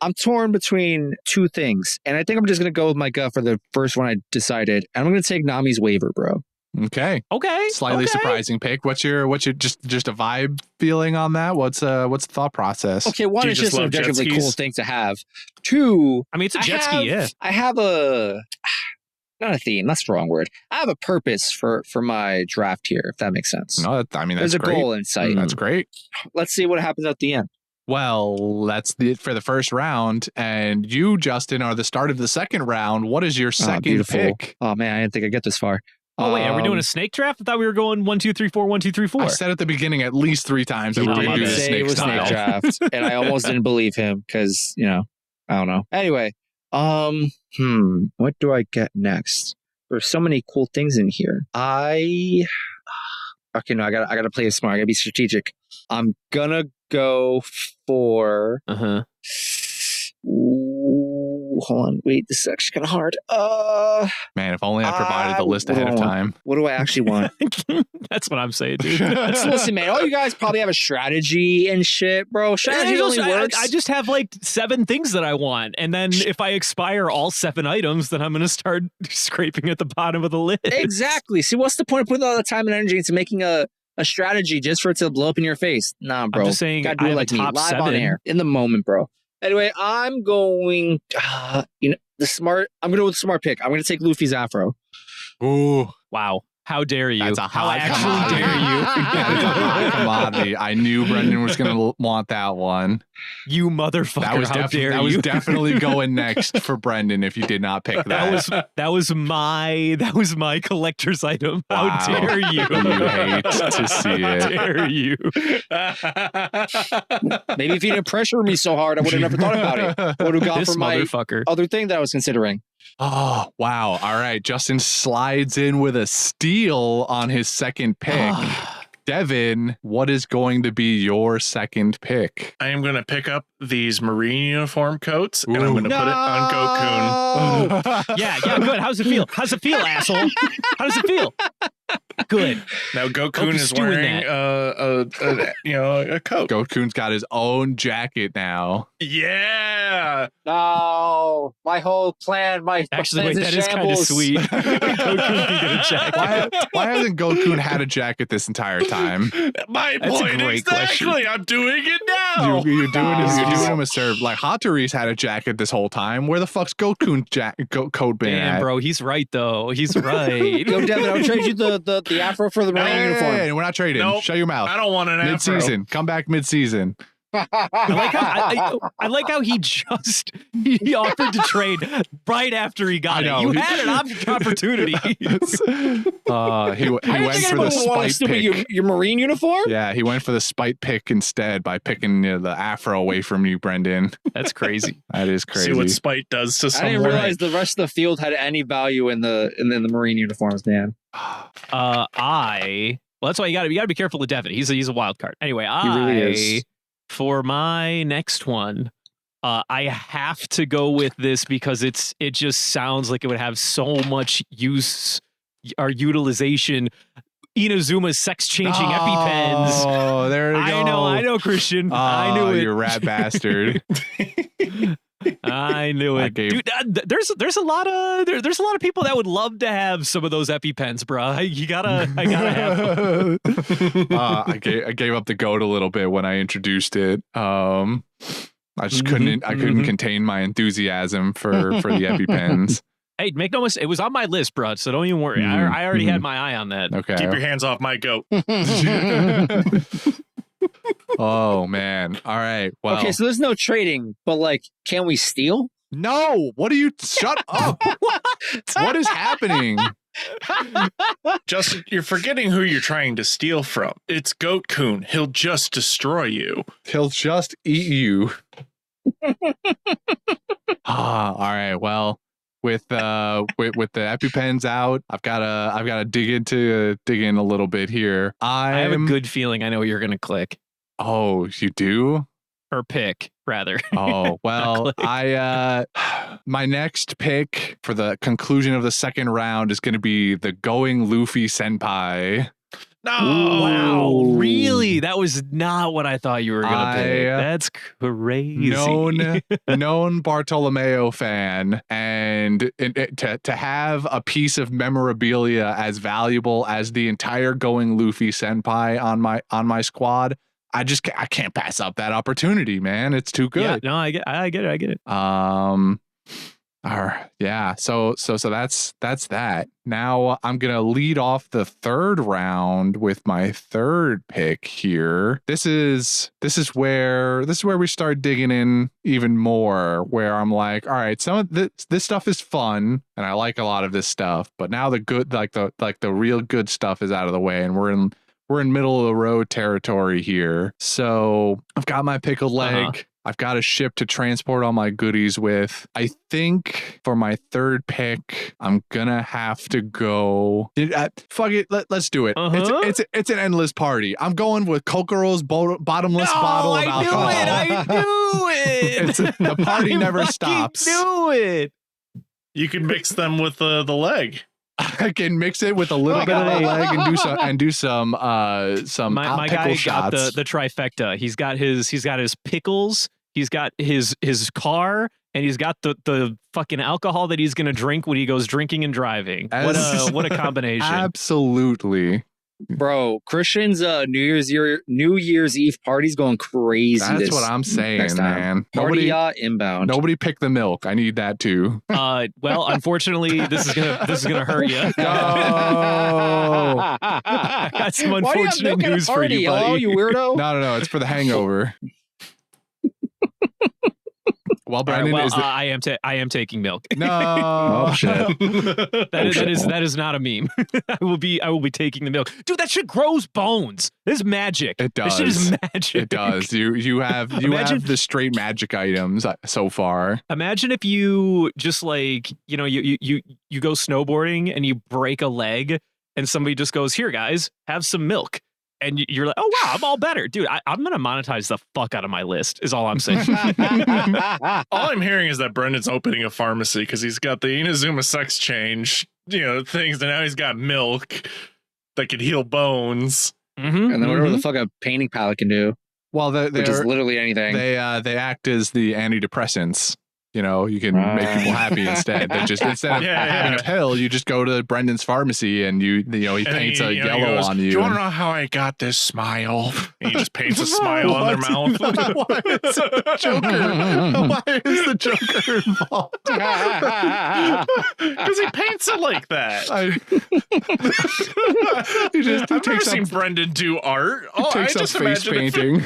[SPEAKER 1] I'm torn between two things. And I think I'm just going to go with my gut for the first one I decided. And I'm going to take Nami's waiver, bro.
[SPEAKER 4] Okay. Slightly surprising pick. What's your just a vibe feeling on that? What's the thought process?
[SPEAKER 1] Okay, one, it's just an objectively cool thing to have. Two,
[SPEAKER 2] I mean, it's a jet ski, yeah.
[SPEAKER 1] I have not a theme, that's the wrong word. I have a purpose for my draft here, if that makes sense.
[SPEAKER 4] No, that's
[SPEAKER 1] There's a
[SPEAKER 4] great.
[SPEAKER 1] goal in sight.
[SPEAKER 4] That's great.
[SPEAKER 1] Let's see what happens at the end.
[SPEAKER 4] Well, that's it for the first round. And you, Justin, are the start of the second round. What is your second pick?
[SPEAKER 1] Oh, man, I didn't think I'd get this far.
[SPEAKER 2] Oh, wait, are we doing a snake draft? I thought we were going 1, 2, 3, 4, 1, 2, 3, 4.
[SPEAKER 4] I said at the beginning at least 3 times that we were going to do the snake style.
[SPEAKER 1] Draft, and I almost didn't believe him because, I don't know. Anyway, what do I get next? There's so many cool things in here. I gotta play it smart. I gotta be strategic. I'm gonna go for Ooh, hold on, wait, this is actually kind of hard.
[SPEAKER 4] Man, if only I provided the list ahead of time.
[SPEAKER 1] What do I actually want?
[SPEAKER 2] That's what I'm saying, dude.
[SPEAKER 1] Listen, man, all you guys probably have a strategy and shit, bro. Strategy only works.
[SPEAKER 2] I just have like 7 things that I want, and then if I expire all 7 items, then I'm gonna start scraping at the bottom of the list.
[SPEAKER 1] Exactly. See, what's the point of putting all the time and energy into making a strategy just for it to blow up in your face? Nah, bro.
[SPEAKER 2] I'm just saying,
[SPEAKER 1] gotta do it like me, live
[SPEAKER 2] 7
[SPEAKER 1] on air, in the moment, bro. Anyway, I'm going. I'm gonna go with the smart pick. I'm gonna take Luffy's afro.
[SPEAKER 4] Ooh,
[SPEAKER 2] wow. How dare you?
[SPEAKER 4] That's a
[SPEAKER 2] How
[SPEAKER 4] hot
[SPEAKER 2] actually
[SPEAKER 4] commodity.
[SPEAKER 2] dare you?
[SPEAKER 4] That is a hot commodity. I knew Brendan was going to want that one.
[SPEAKER 2] You motherfucker!
[SPEAKER 4] That was definitely going next for Brendan if you did not pick that.
[SPEAKER 2] That was my collector's item.
[SPEAKER 4] Wow.
[SPEAKER 2] How dare you?
[SPEAKER 4] You hate to see
[SPEAKER 2] How
[SPEAKER 4] it.
[SPEAKER 2] dare you?
[SPEAKER 1] Maybe if you didn't pressure me so hard, I would have never thought about it. I would have gone
[SPEAKER 2] This
[SPEAKER 1] for my
[SPEAKER 2] motherfucker.
[SPEAKER 1] other thing that I was considering.
[SPEAKER 4] Oh, wow. All right. Justin slides in with a steal on his second pick. Devin, what is going to be your second pick?
[SPEAKER 3] I am going to pick up these Marine uniform coats and I'm going to put it on Goku.
[SPEAKER 2] Yeah, good. How's it feel? How's it feel, asshole? How does it feel? Good.
[SPEAKER 3] Now
[SPEAKER 2] Hope
[SPEAKER 3] Goku
[SPEAKER 2] he's
[SPEAKER 3] is
[SPEAKER 2] doing
[SPEAKER 3] wearing a coat.
[SPEAKER 4] Goku's got his own jacket now.
[SPEAKER 3] Yeah.
[SPEAKER 1] No, my whole plan,
[SPEAKER 2] Actually, wait, that is kind of sweet. Goku can get a jacket.
[SPEAKER 4] Why hasn't Goku had a jacket this entire time?
[SPEAKER 3] My
[SPEAKER 2] That's a
[SPEAKER 3] point
[SPEAKER 2] great
[SPEAKER 3] exactly.
[SPEAKER 2] question.
[SPEAKER 3] I'm doing it now.
[SPEAKER 4] You're doing him a serve. Like Hattori's had a jacket this whole time. Where the fuck's Goku's coat been
[SPEAKER 2] Damn,
[SPEAKER 4] at?
[SPEAKER 2] bro, he's right though. He's right.
[SPEAKER 1] Yo, Devin, I'll trade you the afro for the Marine uniform.
[SPEAKER 4] Hey, we're not trading.
[SPEAKER 3] Nope.
[SPEAKER 4] Shut your mouth.
[SPEAKER 3] I don't want an afro.
[SPEAKER 4] Mid-season. Come back mid-season.
[SPEAKER 2] I like how he offered to trade right after he got it. You had an opportunity.
[SPEAKER 4] He went for the spite pick.
[SPEAKER 1] Your Marine uniform?
[SPEAKER 4] Yeah, he went for the spite pick instead by picking the afro away from you, Brendan.
[SPEAKER 2] That's crazy.
[SPEAKER 4] That is crazy.
[SPEAKER 3] See what spite does to
[SPEAKER 1] I
[SPEAKER 3] someone.
[SPEAKER 1] didn't realize the rest of the field had any value in the Marine uniforms, man.
[SPEAKER 2] Well, that's why you gotta be careful with Devin. He's a wild card. Anyway,
[SPEAKER 1] He really is.
[SPEAKER 2] For my next one, I have to go with this because it just sounds like it would have so much use or utilization. Inazuma's sex-changing EpiPens.
[SPEAKER 4] Oh, there we go.
[SPEAKER 2] I know, Christian. I knew it.
[SPEAKER 4] You rat bastard.
[SPEAKER 2] I knew it, dude. There's a lot of people that would love to have some of those EpiPens, bro. I gotta have them.
[SPEAKER 4] I gave up the goat a little bit when I introduced it. I just couldn't contain my enthusiasm for the EpiPens.
[SPEAKER 2] Hey, make no mistake, it was on my list, bro. So don't even worry. I already had my eye on that.
[SPEAKER 4] Okay.
[SPEAKER 3] Keep your hands off my goat.
[SPEAKER 4] Oh man. All right. Well.
[SPEAKER 1] Okay, so there's no trading, but like, can we steal?
[SPEAKER 4] No. What are you? Shut up. What is happening?
[SPEAKER 3] Justin, you're forgetting who you're trying to steal from. It's Goat Coon. He'll just destroy you.
[SPEAKER 4] He'll just eat you. All right. Well, with the EpiPens out, I've gotta dig in a little bit here.
[SPEAKER 2] I have a good feeling I know what you're gonna click
[SPEAKER 4] Oh, you do?
[SPEAKER 2] or pick rather.
[SPEAKER 4] Oh, well,
[SPEAKER 2] Click.
[SPEAKER 4] my next pick for the conclusion of the second round is going to be the Going Luffy Senpai.
[SPEAKER 3] No.
[SPEAKER 2] Wow, really? That was not what I thought you were gonna pick. That's crazy.
[SPEAKER 4] Known Bartolomeo fan, and to have a piece of memorabilia as valuable as the entire Going Luffy Senpai on my squad, I can't pass up that opportunity, man. It's too good.
[SPEAKER 2] Yeah, no, I get it.
[SPEAKER 4] Yeah. So that's that. Now I'm gonna lead off the third round with my third pick here. This is where we start digging in even more. Where I'm like, all right, some of this stuff is fun, and I like a lot of this stuff. But now the good, like the real good stuff is out of the way, and we're in middle of the road territory here. So I've got my pickled leg. I've got a ship to transport all my goodies with. I think for my third pick, I'm gonna have to go. Fuck it, let's do it. It's an endless party. I'm going with Kokoro's bottomless bottle of alcohol.
[SPEAKER 2] I knew it.
[SPEAKER 4] The party never stops.
[SPEAKER 2] I knew it.
[SPEAKER 3] You can mix them with the leg.
[SPEAKER 4] I can mix it with a little bit of the leg and do some
[SPEAKER 2] My
[SPEAKER 4] pickle
[SPEAKER 2] guy
[SPEAKER 4] shots.
[SPEAKER 2] got the trifecta. He's got his pickles. He's got his car, and he's got the fucking alcohol that he's gonna drink when he goes drinking and driving. What a combination!
[SPEAKER 4] Absolutely.
[SPEAKER 1] Bro, Christian's New Year's Eve party's going crazy.
[SPEAKER 4] That's what I'm saying, man.
[SPEAKER 1] Party yacht inbound.
[SPEAKER 4] Nobody pick the milk. I need that too.
[SPEAKER 2] Well, unfortunately, this is gonna hurt you.
[SPEAKER 4] No.
[SPEAKER 2] I got some unfortunate news for you, buddy.
[SPEAKER 1] Oh, you weirdo!
[SPEAKER 4] No. It's for the hangover. Well, Brandon,
[SPEAKER 2] right, well, I am taking milk.
[SPEAKER 4] No.
[SPEAKER 1] Oh shit.
[SPEAKER 2] That is not a meme. I will be taking the milk. Dude, that shit grows bones. This is magic.
[SPEAKER 4] It does.
[SPEAKER 2] This shit is magic.
[SPEAKER 4] It does. You have the straight magic items so far.
[SPEAKER 2] Imagine if you just like, you go snowboarding and you break a leg and somebody just goes, "Here, guys, have some milk." And you're like, "Oh, wow, I'm all better." Dude, I'm going to monetize the fuck out of my list is all I'm saying.
[SPEAKER 3] All I'm hearing is that Brendan's opening a pharmacy because he's got the Inazuma sex change, things. And now he's got milk that could heal bones.
[SPEAKER 1] Mm-hmm, and then whatever the fuck a painting palette can do.
[SPEAKER 4] Well,
[SPEAKER 1] which is literally anything.
[SPEAKER 4] They act as the antidepressants. You can make people happy instead. Instead of having a pill, you just go to Brendan's pharmacy and he paints a yellow on you.
[SPEAKER 3] Do you want to know how I got this smile? And he just paints a smile on their mouth.
[SPEAKER 4] Why is the Joker involved?
[SPEAKER 3] Because he paints it like that.
[SPEAKER 4] I've
[SPEAKER 3] never seen Brendan do art.
[SPEAKER 4] Takes up face painting.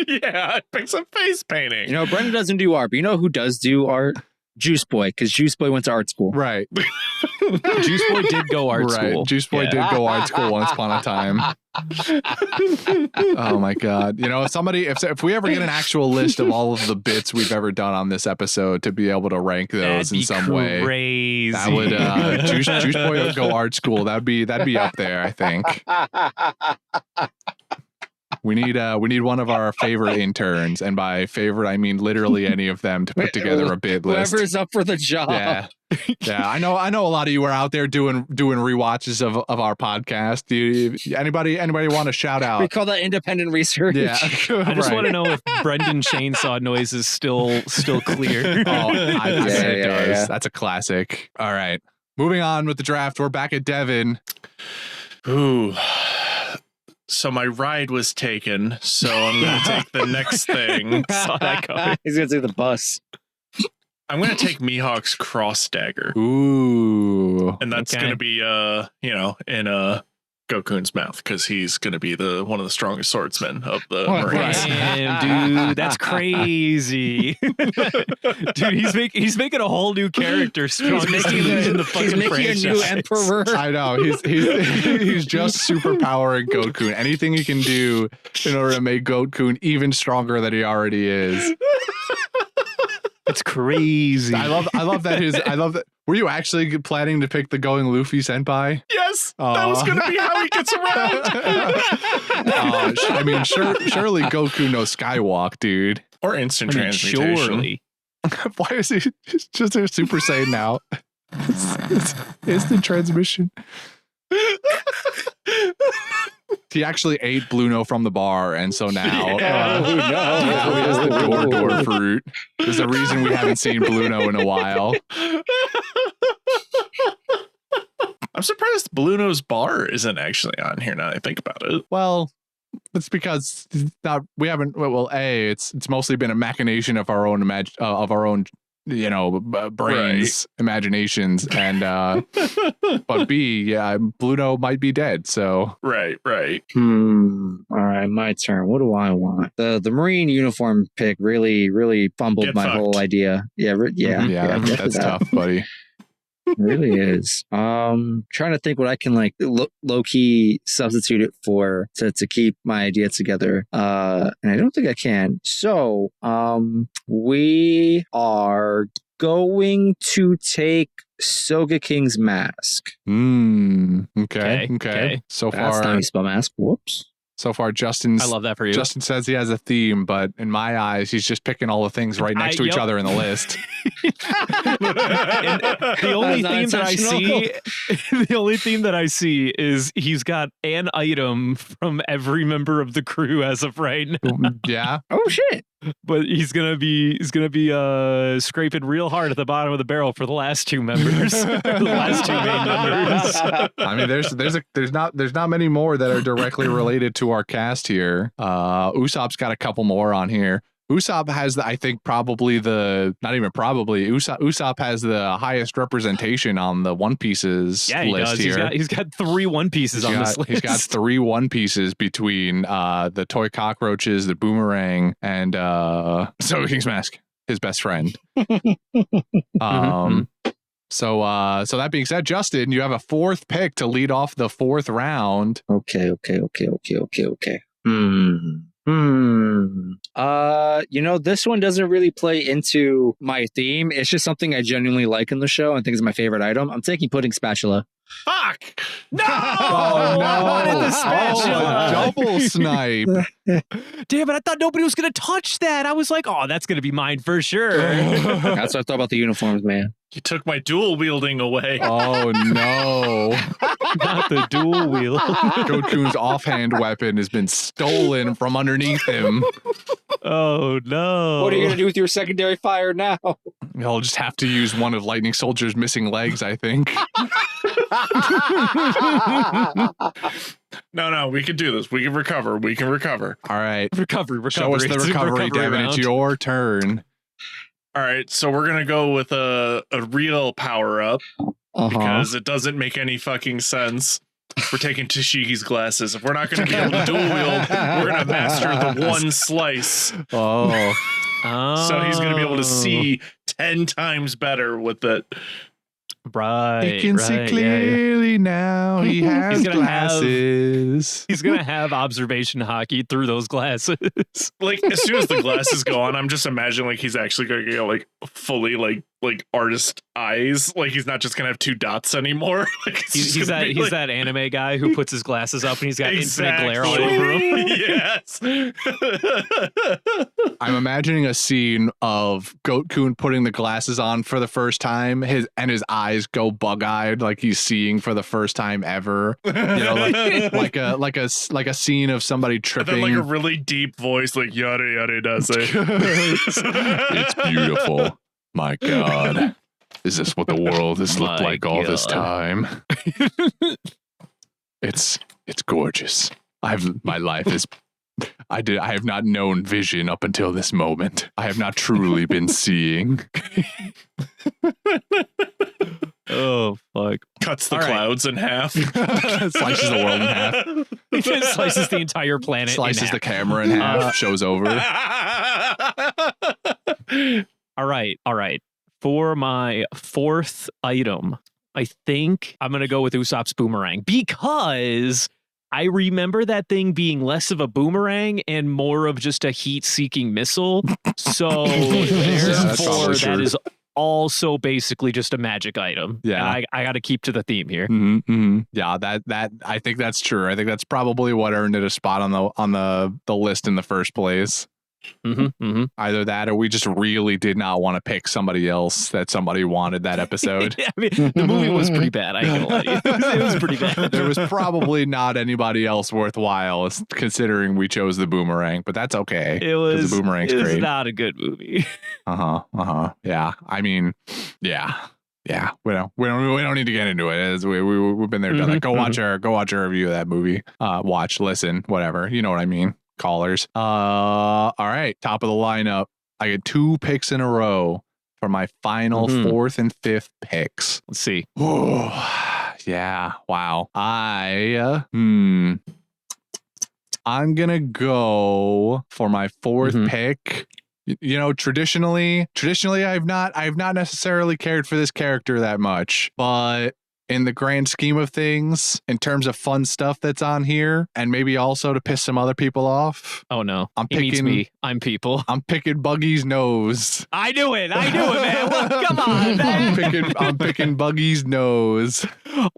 [SPEAKER 3] Yeah, pick some face painting.
[SPEAKER 1] Brendan doesn't do art, but you know who does do art? Juice Boy, because Juice Boy went to art school.
[SPEAKER 4] Right.
[SPEAKER 2] Juice Boy did go art school.
[SPEAKER 4] Juice Boy did go art school once upon a time. Oh my god. If we ever get an actual list of all of the bits we've ever done on this episode to be able to rank those in some way, that would Juice Boy would go art school. That'd be up there, I think. We need one of our favorite interns, and by favorite I mean literally any of them, to put together a bid list.
[SPEAKER 1] Whoever's up for the job.
[SPEAKER 4] Yeah. I know a lot of you are out there doing rewatches of our podcast. Anybody want to shout out?
[SPEAKER 1] We call that independent research.
[SPEAKER 4] Yeah.
[SPEAKER 2] I just want to know if Brendan chainsaw noise is still clear.
[SPEAKER 4] It does. Yeah. That's a classic. All right. Moving on with the draft. We're back at Devin.
[SPEAKER 3] Ooh. So my ride was taken, so I'm going to take the next thing.
[SPEAKER 2] Saw that coming.
[SPEAKER 1] He's going to take the bus.
[SPEAKER 3] I'm going to take Mihawk's cross dagger.
[SPEAKER 4] Ooh.
[SPEAKER 3] And that's going to be, in Gokun's mouth, because he's going to be one of the strongest swordsmen of the Marines.
[SPEAKER 2] Damn, dude, that's crazy. Dude, he's making a whole new character.
[SPEAKER 1] He's making a new emperor.
[SPEAKER 4] I know. He's just superpowering Gokun. Anything he can do in order to make Gokun even stronger than he already is.
[SPEAKER 2] It's crazy.
[SPEAKER 4] I love that. Were you actually planning to pick the Going Luffy senpai?
[SPEAKER 3] Yes, that was going to be how he gets around.
[SPEAKER 4] Surely Goku knows Skywalk, dude.
[SPEAKER 3] Or instant transmutation.
[SPEAKER 2] Surely.
[SPEAKER 4] Why is he just a Super Saiyan now? It's instant transmission. He actually ate Bluno from the bar, and so now, now he has the door fruit. There's a reason we haven't seen Bluno in a while.
[SPEAKER 3] I'm surprised Bluno's bar isn't actually on here now that I think about it.
[SPEAKER 4] Well, it's because we haven't. Well, it's mostly been a machination of our own brains, imaginations, and but B, Bluno might be dead, so
[SPEAKER 3] right.
[SPEAKER 1] All right, my turn. What do I want? The Marine uniform pick really fumbled my whole idea. Yeah,
[SPEAKER 4] that's tough, buddy.
[SPEAKER 1] It really is. Trying to think what I can low key substitute it for to keep my idea together. And I don't think I can. So, we are going to take Soga King's mask.
[SPEAKER 4] Okay. So far,
[SPEAKER 1] that's not how you spell mask. Whoops.
[SPEAKER 4] So far, Justin.
[SPEAKER 2] I love that for you.
[SPEAKER 4] Justin says he has a theme, but in my eyes, he's just picking all the things right next to each other in the list.
[SPEAKER 2] The only theme that I see is he's got an item from every member of the crew as of right now.
[SPEAKER 4] Yeah.
[SPEAKER 1] Oh shit.
[SPEAKER 2] But he's gonna be scraping real hard at the bottom of the barrel for the last two members, the last two main members.
[SPEAKER 4] I mean, there's not many more that are directly related to our cast here. Usopp's got a couple more on here. Usopp has I think probably Usopp has the highest representation on the One Pieces list here.
[SPEAKER 2] He's got 3 One Pieces on this list.
[SPEAKER 4] He's got 3 One Pieces between the toy cockroaches, the boomerang, and Soga King's Mask, his best friend. So that being said, Justin, you have a 4th pick to lead off the 4th round.
[SPEAKER 1] Okay. This one doesn't really play into my theme. It's just something I genuinely like in the show and think is my favorite item. I'm taking pudding spatula.
[SPEAKER 3] Fuck!
[SPEAKER 2] No!
[SPEAKER 4] Oh, no!
[SPEAKER 2] I wanted the spatula.
[SPEAKER 4] Double snipe.
[SPEAKER 2] Damn it! I thought nobody was gonna touch that. I was like, oh, that's gonna be mine for sure.
[SPEAKER 1] That's what I thought about the uniforms, man.
[SPEAKER 3] You took my dual wielding away.
[SPEAKER 4] Oh no!
[SPEAKER 2] Not the dual wheel.
[SPEAKER 4] Goku's offhand weapon has been stolen from underneath him.
[SPEAKER 2] Oh no!
[SPEAKER 1] What are you gonna do with your secondary fire now?
[SPEAKER 4] He'll just have to use one of Lightning Soldier's missing legs, I think.
[SPEAKER 3] No, we can do this. We can recover.
[SPEAKER 4] All right.
[SPEAKER 2] Recovery.
[SPEAKER 4] Show us the
[SPEAKER 2] It's a
[SPEAKER 4] recovery, Devin.
[SPEAKER 2] round.
[SPEAKER 4] It's your turn.
[SPEAKER 3] All right, so we're gonna go with a real power up because it doesn't make any fucking sense. We're taking Tashiki's glasses. If we're not gonna be able to dual wield, we're gonna master the one slice.
[SPEAKER 4] Oh.
[SPEAKER 3] So he's gonna be able to see 10 times better with it.
[SPEAKER 2] Right.
[SPEAKER 4] He can see clearly now. He has
[SPEAKER 2] He's gonna
[SPEAKER 4] glasses.
[SPEAKER 2] He's gonna have observation hockey through those glasses.
[SPEAKER 3] Like as soon as the glasses go on, I'm just imagining like he's actually gonna get like fully like artist eyes. Like he's not just gonna have 2 dots anymore. Like,
[SPEAKER 2] He's that anime guy who puts his glasses up and he's got infinite glare all
[SPEAKER 3] Exactly.
[SPEAKER 2] over him.
[SPEAKER 3] Yes.
[SPEAKER 4] I'm imagining a scene of Goat-kun putting the glasses on for the first time. His eyes go bug-eyed, like he's seeing for the first time ever. You know, like a scene of somebody
[SPEAKER 3] And
[SPEAKER 4] tripping.
[SPEAKER 3] then like a really deep voice, like yada yada does it.
[SPEAKER 4] It's beautiful. My God. Is this what the world has looked
[SPEAKER 2] My
[SPEAKER 4] like all this
[SPEAKER 2] God.
[SPEAKER 4] time? It's gorgeous. I have not known vision up until this moment. I have not truly been seeing.
[SPEAKER 2] Oh fuck!
[SPEAKER 3] Cuts the
[SPEAKER 2] All right.
[SPEAKER 3] clouds in half.
[SPEAKER 4] Slices the world in half.
[SPEAKER 2] He just slices the entire planet.
[SPEAKER 4] Slices
[SPEAKER 2] in
[SPEAKER 4] the
[SPEAKER 2] half.
[SPEAKER 4] camera in half. Shows over.
[SPEAKER 2] All right. For my 4th item, I think I'm gonna go with Usopp's boomerang because I remember that thing being less of a boomerang and more of just a heat-seeking missile. So
[SPEAKER 4] that's
[SPEAKER 2] therefore,
[SPEAKER 4] probably
[SPEAKER 2] that
[SPEAKER 4] true.
[SPEAKER 2] is also basically just a magic item.
[SPEAKER 4] Yeah.
[SPEAKER 2] And I got to keep to the theme here.
[SPEAKER 4] Yeah, that I think that's true. I think that's probably what earned it a spot on the list in the first place. Either that or we just really did not want to pick somebody else that somebody wanted that episode.
[SPEAKER 2] Yeah, I mean, the movie was pretty bad. I ain't gonna lie to you. It was pretty bad.
[SPEAKER 4] There was probably not anybody else worthwhile considering we chose the boomerang, but that's okay.
[SPEAKER 2] It was
[SPEAKER 4] the boomerang's great.
[SPEAKER 2] not a good movie.
[SPEAKER 4] Yeah. I mean, yeah. We don't need to get into it. As we've been there, done that. Go watch our review of that movie. Watch, listen, whatever. You know what I mean. Callers. All right. Top of the lineup. I get 2 picks in a row for my final 4th and 5th picks.
[SPEAKER 2] Let's see.
[SPEAKER 4] Oh, yeah. Wow. I'm gonna go for my 4th pick. You know, traditionally, I've not necessarily cared for this character that much, but in the grand scheme of things, in terms of fun stuff that's on here, and maybe also to piss some other people off,
[SPEAKER 2] Oh no.
[SPEAKER 4] I'm
[SPEAKER 2] He meets
[SPEAKER 4] picking-
[SPEAKER 2] me. I'm people.
[SPEAKER 4] I'm picking Buggy's nose.
[SPEAKER 2] I knew it, man. Well, come on, man.
[SPEAKER 4] I'm picking Buggy's nose.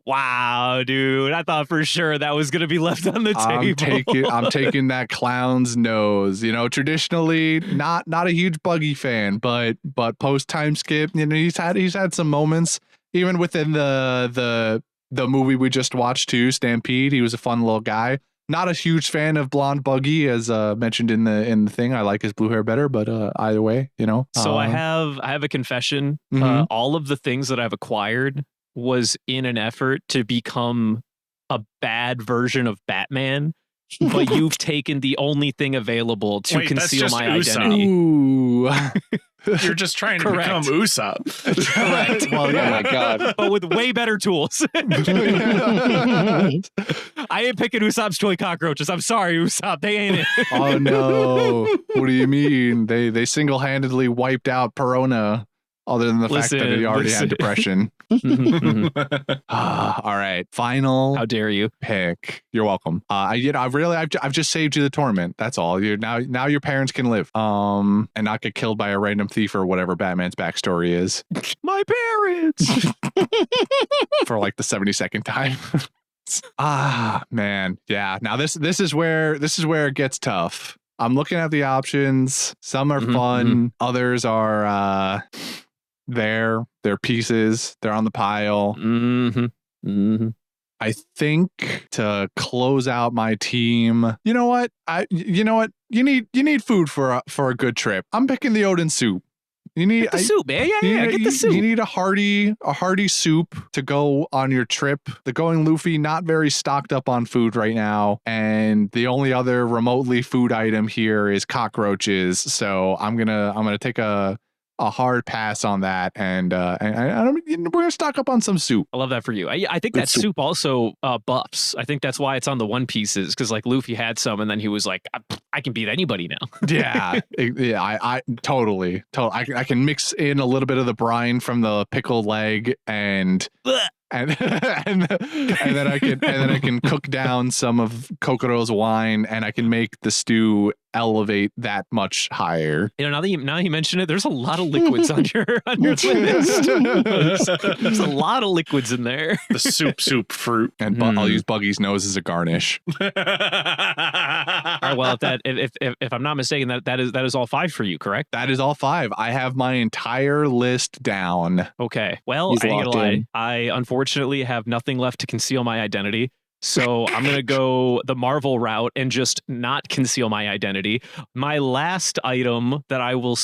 [SPEAKER 2] Wow, dude. I thought for sure that was gonna be left on the table.
[SPEAKER 4] I'm taking that clown's nose. You know, traditionally not a huge Buggy fan, but post time skip, you know, he's had some moments. Even within the movie we just watched too, Stampede, he was a fun little guy. Not a huge fan of blonde Buggy, as mentioned in the thing. I like his blue hair better, but either way, you know.
[SPEAKER 2] So I have a confession.
[SPEAKER 4] Mhm.
[SPEAKER 2] All of the things that I've acquired was in an effort to become a bad version of Batman. But you've taken the only thing available to
[SPEAKER 3] Wait, that's
[SPEAKER 2] conceal
[SPEAKER 3] just
[SPEAKER 2] my
[SPEAKER 3] Usopp.
[SPEAKER 2] identity.
[SPEAKER 4] Ooh.
[SPEAKER 3] You're just trying to
[SPEAKER 2] Correct.
[SPEAKER 3] become Usopp.
[SPEAKER 2] Correct.
[SPEAKER 1] Oh my god.
[SPEAKER 2] But with way better tools. I ain't picking Usopp's toy cockroaches. I'm sorry, Usopp. They ain't it.
[SPEAKER 4] Oh no! What do you mean? They single-handedly wiped out Perona. Other than the fact that he already had depression.
[SPEAKER 2] Mhm, mhm.
[SPEAKER 4] All right, final
[SPEAKER 2] How dare you?
[SPEAKER 4] pick. You're welcome. I've just saved you the torment. That's all. You now your parents can live. And not get killed by a random thief or whatever Batman's backstory is
[SPEAKER 2] My parents.
[SPEAKER 4] for like the 72nd time. Man, yeah. Now this is where it gets tough. I'm looking at the options. Some are
[SPEAKER 2] Mhm,
[SPEAKER 4] fun. Others are they're pieces. They're on the pile.
[SPEAKER 2] Mm-hmm. Mm-hmm.
[SPEAKER 4] I think to close out my team, you know what? You need food for a good trip. I'm picking the Odin soup. You need
[SPEAKER 2] Get the soup, man. Yeah, get the soup.
[SPEAKER 4] You need a hearty soup to go on your trip. The Going Luffy not very stocked up on food right now, and the only other remotely food item here is cockroaches. So I'm gonna take a hard pass on that, and we're gonna stock up on some soup.
[SPEAKER 2] I love that for you. I think that soup also buffs. I think that's why it's on the One Pieces, because like Luffy had some, and then he was like, I can beat anybody now.
[SPEAKER 4] Yeah, I totally. I can mix in a little bit of the brine from the pickled leg and then I can cook down some of Kokoro's wine, and I can make the stew elevate that much higher.
[SPEAKER 2] You know, now you mention it, there's a lot of liquids on your list. There's a lot of liquids in there.
[SPEAKER 3] The soup fruit.
[SPEAKER 4] And I'll use Buggy's nose as a garnish.
[SPEAKER 2] All right, well, if I'm not mistaken, that is all 5 for you, correct?
[SPEAKER 4] That is all 5. I have my entire list down.
[SPEAKER 2] Okay. Well,
[SPEAKER 1] He's
[SPEAKER 2] I ain't gonna
[SPEAKER 1] locked
[SPEAKER 2] lie.
[SPEAKER 1] in.
[SPEAKER 2] I unfortunately have nothing left to conceal my identity. So I'm going to go the Marvel route and just not conceal my identity. My last item that I will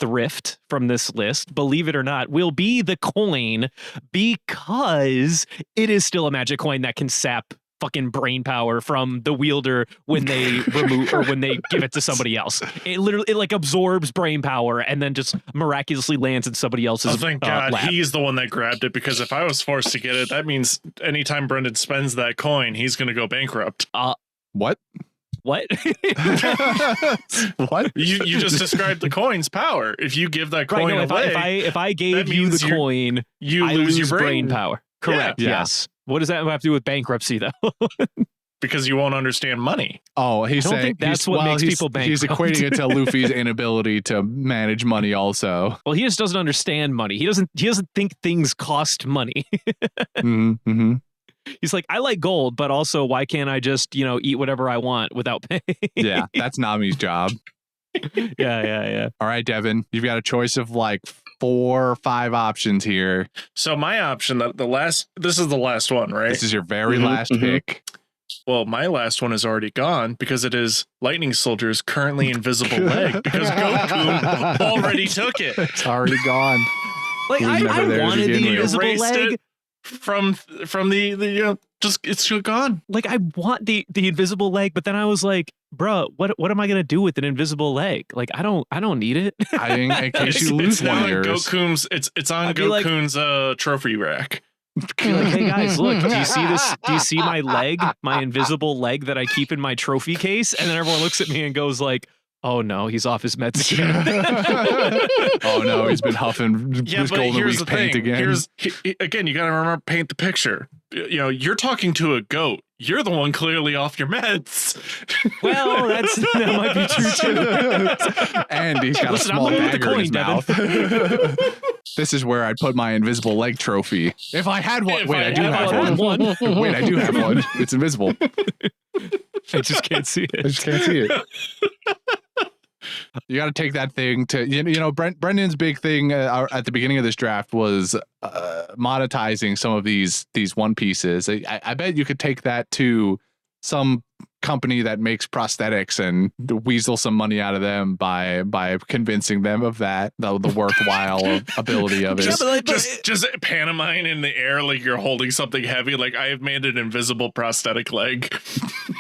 [SPEAKER 2] thrift from this list, believe it or not, will be the coin, because it is still a magic coin that can sap fucking brain power from the wielder when they remove or when they give it to somebody else. It like absorbs brain power and then just miraculously lands in somebody else's
[SPEAKER 3] Oh, thank God
[SPEAKER 2] lap.
[SPEAKER 3] he's the one that grabbed it, because if I was forced to get it, that means anytime Brendan spends that coin, he's going to go bankrupt.
[SPEAKER 4] What?
[SPEAKER 2] What?
[SPEAKER 4] What?
[SPEAKER 3] You just described the coin's power. If you give that coin
[SPEAKER 2] Right, no,
[SPEAKER 3] away,
[SPEAKER 2] if I gave
[SPEAKER 3] that
[SPEAKER 2] you
[SPEAKER 3] means
[SPEAKER 2] the coin,
[SPEAKER 3] you
[SPEAKER 2] I
[SPEAKER 3] lose your
[SPEAKER 2] brain
[SPEAKER 3] brain
[SPEAKER 2] power. Correct.
[SPEAKER 4] Yeah.
[SPEAKER 2] Yes. What does that have to do with bankruptcy, though?
[SPEAKER 3] because you won't understand money.
[SPEAKER 4] Oh, he's
[SPEAKER 2] I don't
[SPEAKER 4] saying
[SPEAKER 2] think that's what makes people
[SPEAKER 4] He's
[SPEAKER 2] bankrupt.
[SPEAKER 4] equating it to Luffy's inability to manage money. Also,
[SPEAKER 2] Well, he just doesn't understand money. He doesn't think things cost money.
[SPEAKER 4] mm-hmm.
[SPEAKER 2] He's like, I like gold, but also why can't I just eat whatever I want without paying?
[SPEAKER 4] Yeah, that's Nami's job.
[SPEAKER 2] Yeah.
[SPEAKER 4] All right, Devin, you've got a choice of like 4 or 5 options here.
[SPEAKER 3] So my option, this is the last one, right?
[SPEAKER 4] This is your very
[SPEAKER 1] Mhm,
[SPEAKER 4] last
[SPEAKER 1] mhm.
[SPEAKER 4] pick.
[SPEAKER 3] Well, my last one is already gone because it is Lightning Soldier's currently invisible leg, because Goku already took it.
[SPEAKER 4] It's already gone.
[SPEAKER 2] Like
[SPEAKER 4] It was
[SPEAKER 2] I
[SPEAKER 4] never there to
[SPEAKER 2] wanted
[SPEAKER 4] begin
[SPEAKER 2] the
[SPEAKER 4] with.
[SPEAKER 2] invisible
[SPEAKER 3] Erased
[SPEAKER 2] leg.
[SPEAKER 3] it from the just it's gone.
[SPEAKER 2] Like I want the invisible leg, but then I was like, bruh, what am I gonna do with an invisible leg? Like I don't need it.
[SPEAKER 4] I think in case you
[SPEAKER 3] It's
[SPEAKER 4] lose one
[SPEAKER 3] now
[SPEAKER 4] of
[SPEAKER 3] in
[SPEAKER 4] yours.
[SPEAKER 3] Goku's. It's on
[SPEAKER 2] I'd be like-
[SPEAKER 3] Goku's trophy rack.
[SPEAKER 2] Be like, hey guys, look, do you see this? Do you see my leg, my invisible leg that I keep in my trophy case? And then everyone looks at me and goes like, oh no, he's off his meds again.
[SPEAKER 4] Oh no, he's been huffing
[SPEAKER 3] Yeah,
[SPEAKER 4] his
[SPEAKER 3] but
[SPEAKER 4] Golden
[SPEAKER 3] here's
[SPEAKER 4] Week
[SPEAKER 3] the
[SPEAKER 4] paint
[SPEAKER 3] thing.
[SPEAKER 4] again.
[SPEAKER 3] Again, you got to remember, paint the picture. You're talking to a goat. You're the one clearly off your meds.
[SPEAKER 2] Well, that might be true too.
[SPEAKER 4] And he's got
[SPEAKER 2] Listen,
[SPEAKER 4] a
[SPEAKER 2] I'm
[SPEAKER 4] small
[SPEAKER 2] looking at the
[SPEAKER 4] dagger in his
[SPEAKER 2] coin,
[SPEAKER 4] mouth. This is where I'd put my invisible leg trophy. If I had one.
[SPEAKER 3] If
[SPEAKER 4] Wait,
[SPEAKER 3] I
[SPEAKER 4] I do
[SPEAKER 3] had
[SPEAKER 4] have
[SPEAKER 2] one.
[SPEAKER 4] one. Wait, I do have one. It's invisible.
[SPEAKER 2] I just can't see
[SPEAKER 4] I
[SPEAKER 2] it.
[SPEAKER 4] just can't see it. You got to take that thing to Brendan's big thing at the beginning of this draft was monetizing some of these One Pieces. I bet you could take that to some company that makes prosthetics and weasel some money out of them by convincing them of that the worthwhile ability of it.
[SPEAKER 3] Just pantomime in the air like you're holding something heavy. Like I have made an invisible prosthetic leg.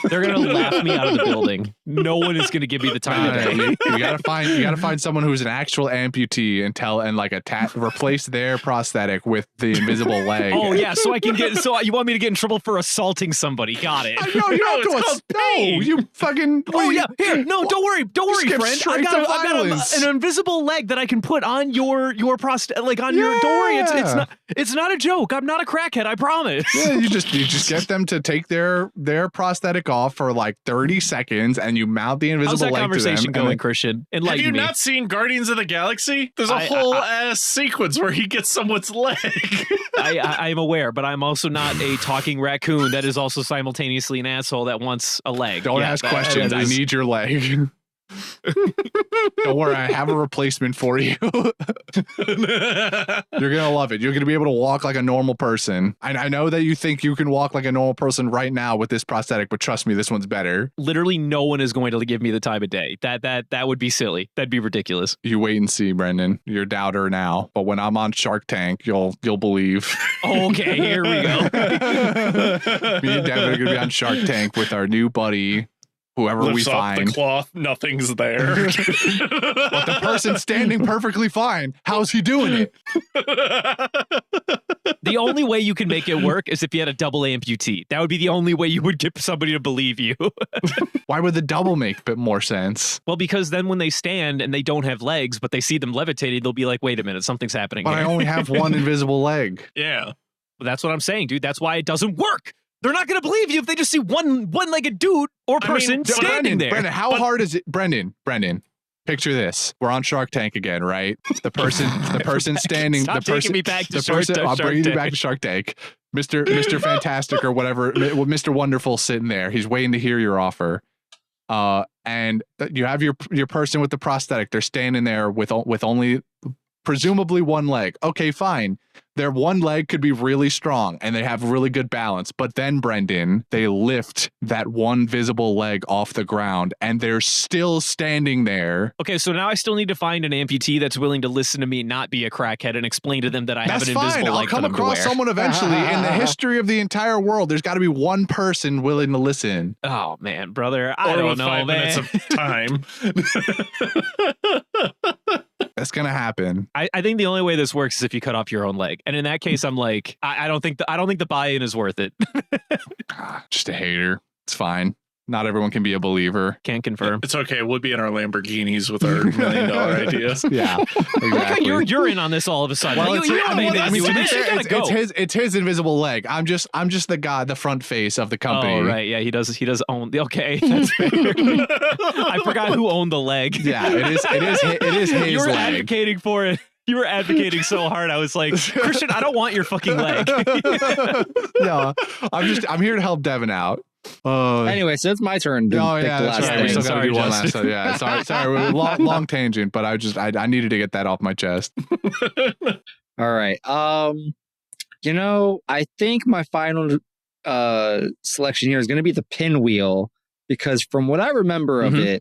[SPEAKER 2] They're gonna laugh me out of the building. No one is gonna give me the time of day.
[SPEAKER 4] You gotta find someone who's an actual amputee and like replace their prosthetic with the invisible leg.
[SPEAKER 2] Oh yeah, so I can get. So you want me to get in trouble for assaulting somebody? Got it.
[SPEAKER 4] No, you don't have to. No, you fucking.
[SPEAKER 2] Oh yeah, here. No, don't worry, friend. I got an invisible leg that I can put on your prosthetic, like on your. Don't worry, it's not a joke. I'm not a crackhead. I promise.
[SPEAKER 4] Yeah, you just get them to take their prosthetic off for like 30 seconds, and you mount the invisible leg to them.
[SPEAKER 2] How's that conversation going, Christian?
[SPEAKER 3] Have you not seen Guardians of the Galaxy? There's a whole ass sequence where he gets someone's leg.
[SPEAKER 2] I am aware, but I'm also not a talking raccoon that is also simultaneously an asshole that wants a leg.
[SPEAKER 4] Don't ask questions. I need your leg. Don't worry, I have a replacement for you. You're gonna love it. You're gonna be able to walk like a normal person. I know that you think you can walk like a normal person right now with this prosthetic, but trust me, this one's better.
[SPEAKER 2] Literally, no one is going to give me the time of day. That would be silly. That'd be ridiculous.
[SPEAKER 4] You wait and see, Brendan. You're a doubter now, but when I'm on Shark Tank, you'll believe.
[SPEAKER 2] Okay, here we go.
[SPEAKER 4] Me and Devin are gonna be on Shark Tank with our new buddy. Whoever
[SPEAKER 3] Lifts
[SPEAKER 4] we find.
[SPEAKER 3] off the cloth, nothing's there.
[SPEAKER 4] But the person standing perfectly fine. How's he doing it?
[SPEAKER 2] The only way you can make it work is if you had a double amputee. That would be the only way you would get somebody to believe you.
[SPEAKER 4] Why would the double make a bit more sense?
[SPEAKER 2] Well, because then when they stand and they don't have legs, but they see them levitating, they'll be like, wait a minute, something's happening
[SPEAKER 4] But
[SPEAKER 2] here.
[SPEAKER 4] I only have one invisible leg.
[SPEAKER 3] Yeah.
[SPEAKER 2] Well, that's what I'm saying, dude. That's why it doesn't work. They're not going to believe you if they just see one-legged dude or person standing there.
[SPEAKER 4] Brendan, how hard is it? Brendan, picture this. We're on Shark Tank again, right? The person standing.
[SPEAKER 2] Stop taking me back to Shark Tank.
[SPEAKER 4] I'll bring you back to Shark Tank. Mr. Fantastic or whatever, Mr. Wonderful sitting there. He's waiting to hear your offer. And you have your person with the prosthetic. They're standing there with only presumably one leg. Okay, fine. Their one leg could be really strong and they have really good balance. But then, Brendan, they lift that one visible leg off the ground and they're still standing there.
[SPEAKER 2] Okay, so now I still need to find an amputee that's willing to listen to me, not be a crackhead, and explain to them that I have an invisible leg.
[SPEAKER 4] I'll come across someone eventually. In the history of the entire world, there's got to be one person willing to listen.
[SPEAKER 2] Oh, man, brother. I don't know,
[SPEAKER 3] 5 minutes of time.
[SPEAKER 4] That's gonna happen.
[SPEAKER 2] I think the only way this works is if you cut off your own leg, and in that case, I'm like, I don't think the buy-in is worth it.
[SPEAKER 4] Just a hater. It's fine. Not everyone can be a believer.
[SPEAKER 2] Can't confirm.
[SPEAKER 3] It's okay. We'll be in our Lamborghinis with our $1 million ideas.
[SPEAKER 4] Yeah, exactly.
[SPEAKER 2] Okay, you're in on this all of a sudden.
[SPEAKER 4] Well,
[SPEAKER 2] It's
[SPEAKER 4] his invisible leg. I'm just the guy, the front face of the company.
[SPEAKER 2] Oh right, yeah, he does own. Okay, that's fair. I forgot who owned the leg.
[SPEAKER 4] Yeah, it is his
[SPEAKER 2] You were
[SPEAKER 4] leg.
[SPEAKER 2] advocating for it. You were advocating so hard. I was like, Christian, I don't want your fucking leg.
[SPEAKER 4] No, I'm here to help Devin out.
[SPEAKER 1] Anyway, so it's my turn to pick the last
[SPEAKER 4] right.
[SPEAKER 1] thing.
[SPEAKER 4] We still gotta do one last.
[SPEAKER 2] Justin.
[SPEAKER 4] Yeah, sorry. Long tangent, but I needed to get that off my chest.
[SPEAKER 1] All right. I think my final selection here is going to be the pinwheel, because from what I remember of it,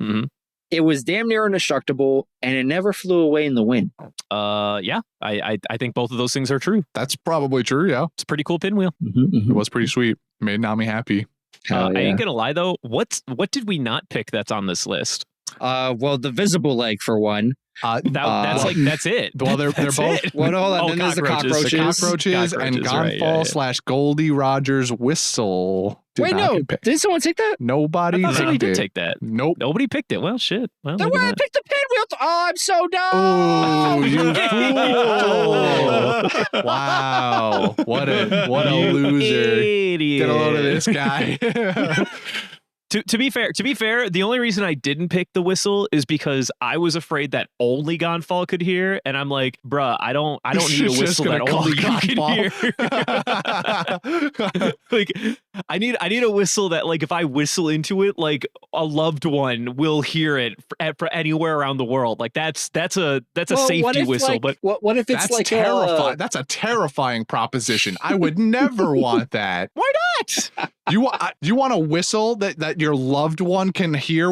[SPEAKER 1] it was damn near indestructible and it never flew away in the wind.
[SPEAKER 2] Yeah, I think both of those things are true.
[SPEAKER 4] That's probably true. Yeah,
[SPEAKER 2] It's a pretty cool pinwheel.
[SPEAKER 4] it was pretty sweet. Made Nami happy.
[SPEAKER 1] Hell yeah.
[SPEAKER 2] I ain't gonna lie though. What did we not pick that's on this list?
[SPEAKER 1] Well, the visible leg for one.
[SPEAKER 2] That's it.
[SPEAKER 4] Well, they're both.
[SPEAKER 2] It.
[SPEAKER 1] Well, hold on.
[SPEAKER 2] Oh,
[SPEAKER 1] then there's the
[SPEAKER 2] cockroaches.
[SPEAKER 1] cockroaches.
[SPEAKER 4] And
[SPEAKER 2] Cockroaches,
[SPEAKER 4] Gonfall / Goldie Rogers whistle.
[SPEAKER 1] Wait, no. Did someone take that?
[SPEAKER 4] Nobody
[SPEAKER 2] I thought somebody
[SPEAKER 4] picked
[SPEAKER 2] did
[SPEAKER 4] it.
[SPEAKER 2] take that.
[SPEAKER 4] Nope.
[SPEAKER 2] Nobody picked it. Well, shit. Well,
[SPEAKER 1] Then
[SPEAKER 2] look
[SPEAKER 1] why I
[SPEAKER 2] at that.
[SPEAKER 1] picked the pinwheel? Oh, I'm so dumb.
[SPEAKER 4] Oh, you fool! Wow, what a loser!
[SPEAKER 2] Idiot.
[SPEAKER 4] Get a load of this guy.
[SPEAKER 2] To be fair, the only reason I didn't pick the whistle is because I was afraid that only Gonfall could hear, and I'm like, bruh, I don't need a
[SPEAKER 4] Just
[SPEAKER 2] whistle
[SPEAKER 4] gonna
[SPEAKER 2] that
[SPEAKER 4] call
[SPEAKER 2] only you can
[SPEAKER 4] Gonfall.
[SPEAKER 2] hear. Like, I need a whistle that, like, if I whistle into it, like, a loved one will hear it for anywhere around the world. Like, that's a safety whistle.
[SPEAKER 1] Like,
[SPEAKER 2] but
[SPEAKER 1] what if it's
[SPEAKER 4] That's
[SPEAKER 1] like
[SPEAKER 4] terrifying. That's a terrifying proposition. I would never want that.
[SPEAKER 2] why not?
[SPEAKER 4] You want a whistle that your loved one can hear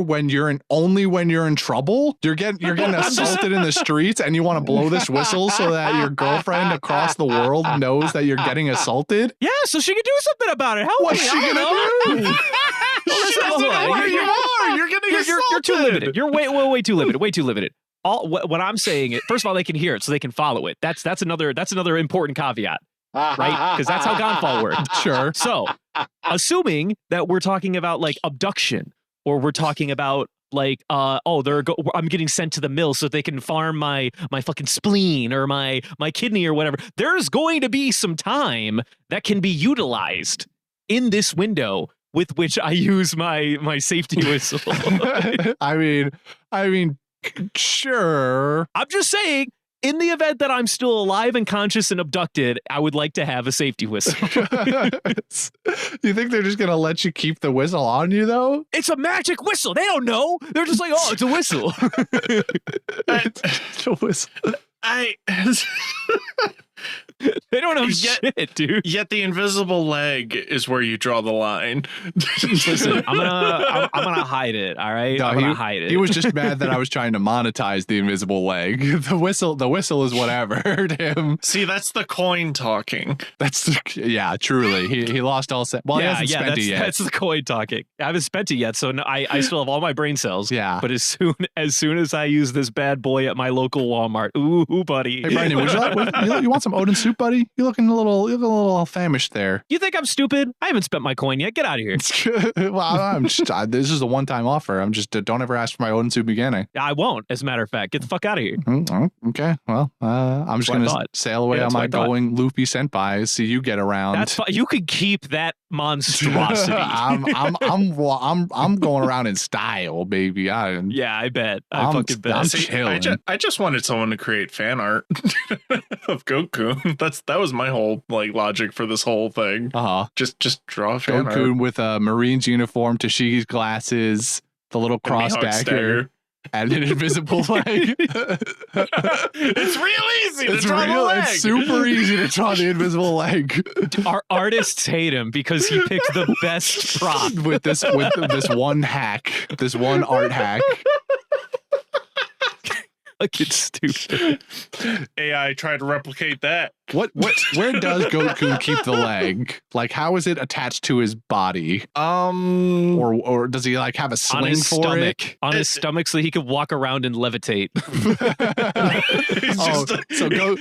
[SPEAKER 4] only when you're in trouble? You're getting assaulted in the streets, and you want to blow this whistle so that your girlfriend across the world knows that you're getting assaulted?
[SPEAKER 2] Yeah, so she can do something about it. Help
[SPEAKER 4] What's
[SPEAKER 2] me,
[SPEAKER 4] she
[SPEAKER 2] I don't
[SPEAKER 4] gonna
[SPEAKER 2] know.
[SPEAKER 4] do? You're getting
[SPEAKER 2] You're too limited. You're way too limited. Way too limited. What I'm saying is, first of all, they can hear it, so they can follow it. That's another important caveat, right? Because that's how Gonfall worked.
[SPEAKER 4] Sure.
[SPEAKER 2] So, assuming that we're talking about like abduction, or we're talking about like, I'm getting sent to the mill so they can farm my fucking spleen or my kidney or whatever. There's going to be some time that can be utilized in this window with which I use my safety whistle.
[SPEAKER 4] I mean, sure.
[SPEAKER 2] I'm just saying, in the event that I'm still alive and conscious and abducted, I would like to have a safety whistle.
[SPEAKER 4] You think they're just gonna let you keep the whistle on you though?
[SPEAKER 2] It's a magic whistle. They don't know. They're just like, oh, it's a whistle.
[SPEAKER 4] It's a whistle.
[SPEAKER 2] They don't know shit, dude.
[SPEAKER 3] Yet the invisible leg is where you draw the line.
[SPEAKER 2] Listen, I'm gonna hide it. All right,
[SPEAKER 4] No,
[SPEAKER 2] I'm gonna hide it.
[SPEAKER 4] He was just mad that I was trying to monetize the invisible leg. The whistle is whatever to him.
[SPEAKER 3] See, that's the coin talking.
[SPEAKER 4] Yeah, truly. He lost all set. Well, he hasn't spent it yet.
[SPEAKER 2] That's the coin talking. I haven't spent it yet, so no, I still have all my brain cells.
[SPEAKER 4] Yeah.
[SPEAKER 2] But as soon as I use this bad boy at my local Walmart, ooh, buddy.
[SPEAKER 4] Hey, Brandon, you want some Odin soup, buddy? You're looking a little famished there.
[SPEAKER 2] You think I'm stupid? I haven't spent my coin yet. Get out of here.
[SPEAKER 4] Well, this is a one-time offer. Don't ever ask for my Odin soup again.
[SPEAKER 2] I won't, as a matter of fact. Get the fuck out of here.
[SPEAKER 4] Okay. Well, I'm just gonna sail away on my going loopy senpai. See you get around.
[SPEAKER 2] That's fine. You could keep that monstrosity.
[SPEAKER 4] I'm going around in style, baby.
[SPEAKER 2] Yeah, I bet. I fucking bet.
[SPEAKER 4] I'm chilling.
[SPEAKER 3] I just wanted someone to create fan art of Goku. That was my whole like logic for this whole thing. Just draw a fan
[SPEAKER 4] Goku
[SPEAKER 3] art.
[SPEAKER 4] with a Marine's uniform, Tashigi's glasses, the little cross dagger, and an invisible leg.
[SPEAKER 3] It's real easy to draw the leg.
[SPEAKER 4] It's super easy to draw the invisible leg.
[SPEAKER 2] Our artists hate him because he picked the best prop
[SPEAKER 4] with this one hack, this one art hack.
[SPEAKER 2] Like, it's stupid.
[SPEAKER 3] AI tried to replicate that.
[SPEAKER 4] Where does Goku keep the leg? Like, how is it attached to his body? Or does he like have a sling
[SPEAKER 2] on his
[SPEAKER 4] for
[SPEAKER 2] stomach?
[SPEAKER 4] it?
[SPEAKER 2] On his stomach, so he could walk around and levitate.